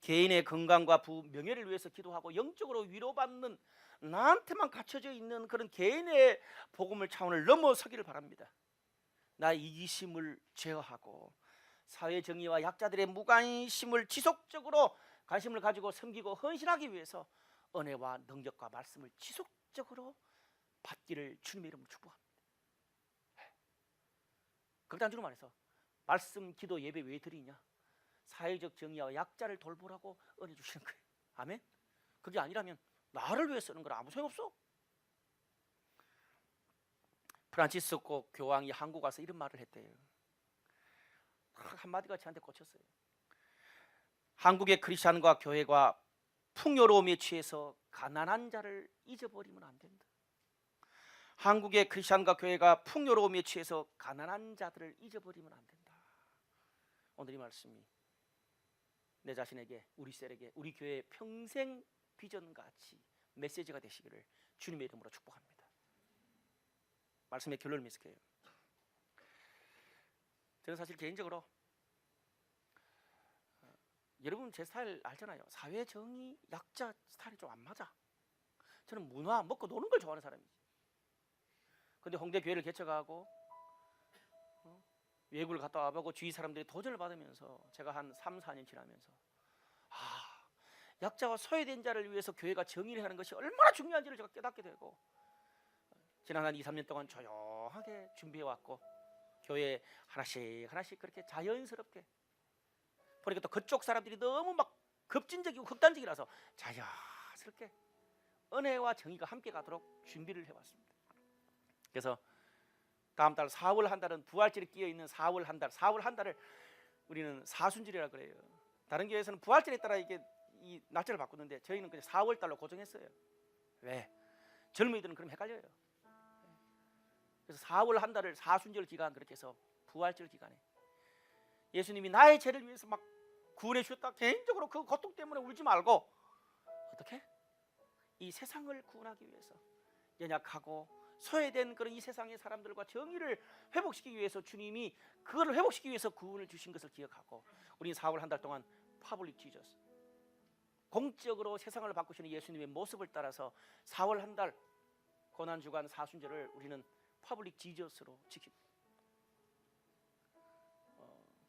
A: 개인의 건강과 명예를 위해서 기도하고 영적으로 위로받는 나한테만 갖춰져 있는 그런 개인의 복음을 차원을 넘어서기를 바랍니다. 나의 이기심을 제어하고 사회 정의와 약자들의 무관심을 지속적으로 관심을 가지고 섬기고 헌신하기 위해서 은혜와 능력과 말씀을 지속적으로 받기를 주님의 이름으로 축복합니다. 극단적으로 말해서 말씀, 기도, 예배 왜 드리냐? 사회적 정의와 약자를 돌보라고 은혜 주시는 거예요. 아멘? 그게 아니라면 나를 위해 쓰는 거라 아무 소용없어. 프란치스코 교황이 한국 와서 이런 말을 했대요. 한마디가 저한테 꽂혔어요. 한국의 크리스찬과 교회가 풍요로움에 취해서 가난한 자를 잊어버리면 안 된다. 한국의 크리스찬과 교회가 풍요로움에 취해서 가난한 자들을 잊어버리면 안 된다. 오늘 이 말씀이 내 자신에게, 우리 셀에게, 우리 교회의 평생 비전같이 메시지가 되시기를 주님의 이름으로 축복합니다. 말씀의 결론을 맺을게요. 저는 사실 개인적으로 여러분 제 스타일 알잖아요. 사회 정의, 약자 스타일이 좀 안 맞아. 저는 문화, 먹고 노는 걸 좋아하는 사람이지. 근데 홍대 교회를 개척하고 외국을 갔다 와보고 주위 사람들이 도전을 받으면서 제가 한 3, 4년 지나면서 약자와 소외된 자를 위해서 교회가 정의를 하는 것이 얼마나 중요한지를 제가 깨닫게 되고 지난 한 2, 3년 동안 조용하게 준비해왔고 교회 하나씩 그렇게 자연스럽게 보니까 또 그쪽 사람들이 너무 막 급진적이고 극단적이라서 자연스럽게 은혜와 정의가 함께 가도록 준비를 해왔습니다. 그래서 다음 달 4월 한 달은 부활절이 끼어 있는 4월 한 달을 우리는 사순절이라 그래요. 다른 교회에서는 부활절에 따라 이게 이 날짜를 바꾸는데 저희는 그냥 4월 달로 고정했어요. 왜? 젊은이들은 그럼 헷갈려요. 그래서 4월 한 달을 사순절 기간 그렇게 해서 부활절 기간에 예수님이 나의 죄를 위해서 막 구원해 주셨다. 개인적으로 그 고통 때문에 울지 말고 어떻게? 이 세상을 구원하기 위해서 연약하고 소외된 그런 이 세상의 사람들과 정의를 회복시키기 위해서 주님이 그거를 회복시키기 위해서 구원을 주신 것을 기억하고 우리는 4월 한 달 동안 파블릭 지저스 공적으로 세상을 바꾸시는 예수님의 모습을 따라서 4월 한 달 고난주간 사순절을 우리는 파블릭 지저스로 지킵니다.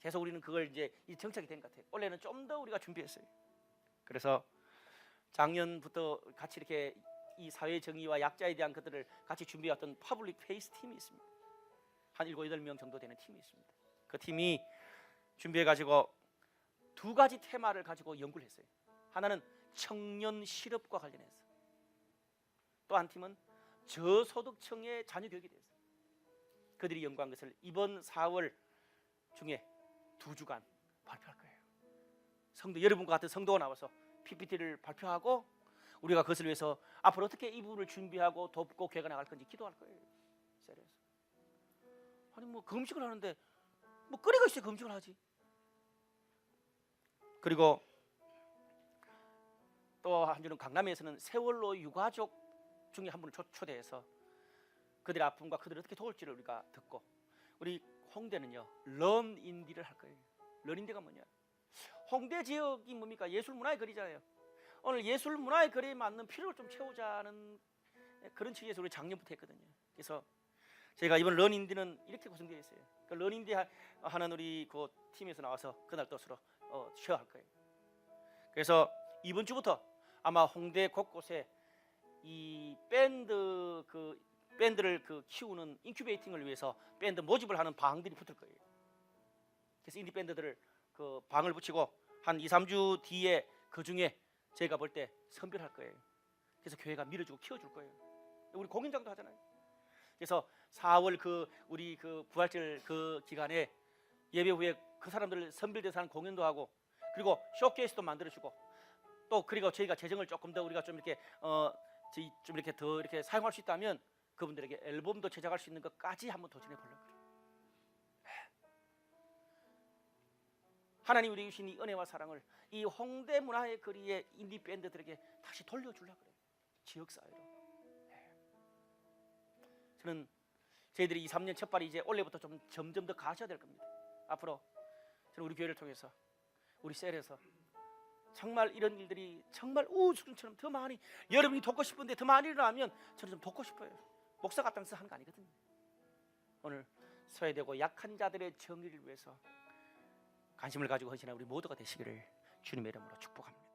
A: 계속 우리는 그걸 이제 정착이 된 것 같아요. 원래는 좀 더 우리가 준비했어요. 그래서 작년부터 같이 이렇게 이 사회 정의와 약자에 대한 것들을 같이 준비해왔던 퍼블릭 페이스 팀이 있습니다. 한 7, 8명 정도 되는 팀이 있습니다. 그 팀이 준비해가지고 두 가지 테마를 가지고 연구를 했어요. 하나는 청년 실업과 관련해서, 또 한 팀은 저소득층의 자녀 교육에 대해서 그들이 연구한 것을 이번 4월 중에 2주간 발표할 거예요. 성도 여러분과 같은 성도가 나와서 PPT를 발표하고 우리가 그것을 위해서 앞으로 어떻게 이 부분을 준비하고 돕고 교회가 나갈 건지 기도할 거예요. 셀에서. 아니 뭐 금식을 하는데 뭐 끓이고 있어야 금식을 하지. 그리고 또 한 주는 강남에서는 세월로 유가족 중에 한 분을 초대해서 그들의 아픔과 그들을 어떻게 도울지를 우리가 듣고, 우리 홍대는요 런인디를 할 거예요. 런인디가 뭐냐? 홍대 지역이 뭡니까? 예술 문화의 거리잖아요. 오늘 예술 문화의 거리에 맞는 필요를 좀 채우자는 그런 취지에서 우리 작년부터 했거든요. 그래서 저희가 이번 런인디는 이렇게 구성되어 있어요. 그 런인디 하는 우리 그 팀에서 나와서 그날 뜻으로 쉬어야 할 거예요. 그래서 이번 주부터 아마 홍대 곳곳에 이 밴드를 키우는 인큐베이팅을 위해서 밴드 모집을 하는 방들이 붙을 거예요. 그래서 인디 밴드들을 그 방을 붙이고 한 2, 3주 뒤에 그 중에 제가 볼 때 선별할 거예요. 그래서 교회가 밀어주고 키워줄 거예요. 우리 공연장도 하잖아요. 그래서 4월 우리 부활절 기간에 예배 후에 그 사람들 선별돼서 하는 공연도 하고, 그리고 쇼케이스도 만들어주고, 또 그리고 저희가 재정을 조금 더 우리가 좀 이렇게 좀 이렇게 더 이렇게 사용할 수 있다면 그분들에게 앨범도 제작할 수 있는 것까지 한번 도전해 보려고 그래요. 하나님 우리 주신 이 은혜와 사랑을 이 홍대 문화의 거리의 인디 밴드들에게 다시 돌려주려고 그래요. 지역 사회로. 저는 저희들이 2, 3년 첫발이 이제 올해부터 좀 점점 더 가셔야 될 겁니다. 앞으로 저는 우리 교회를 통해서 우리 셀에서 정말 이런 일들이 정말 우주처럼 더 많이, 여러분이 돕고 싶은데 더 많이 일어나면 저는 좀 돕고 싶어요. 목사가 앞장서 하는 거 아니거든요. 오늘 소외되고 약한 자들의 정의를 위해서 관심을 가지고 헌신한 우리 모두가 되시기를 주님의 이름으로 축복합니다.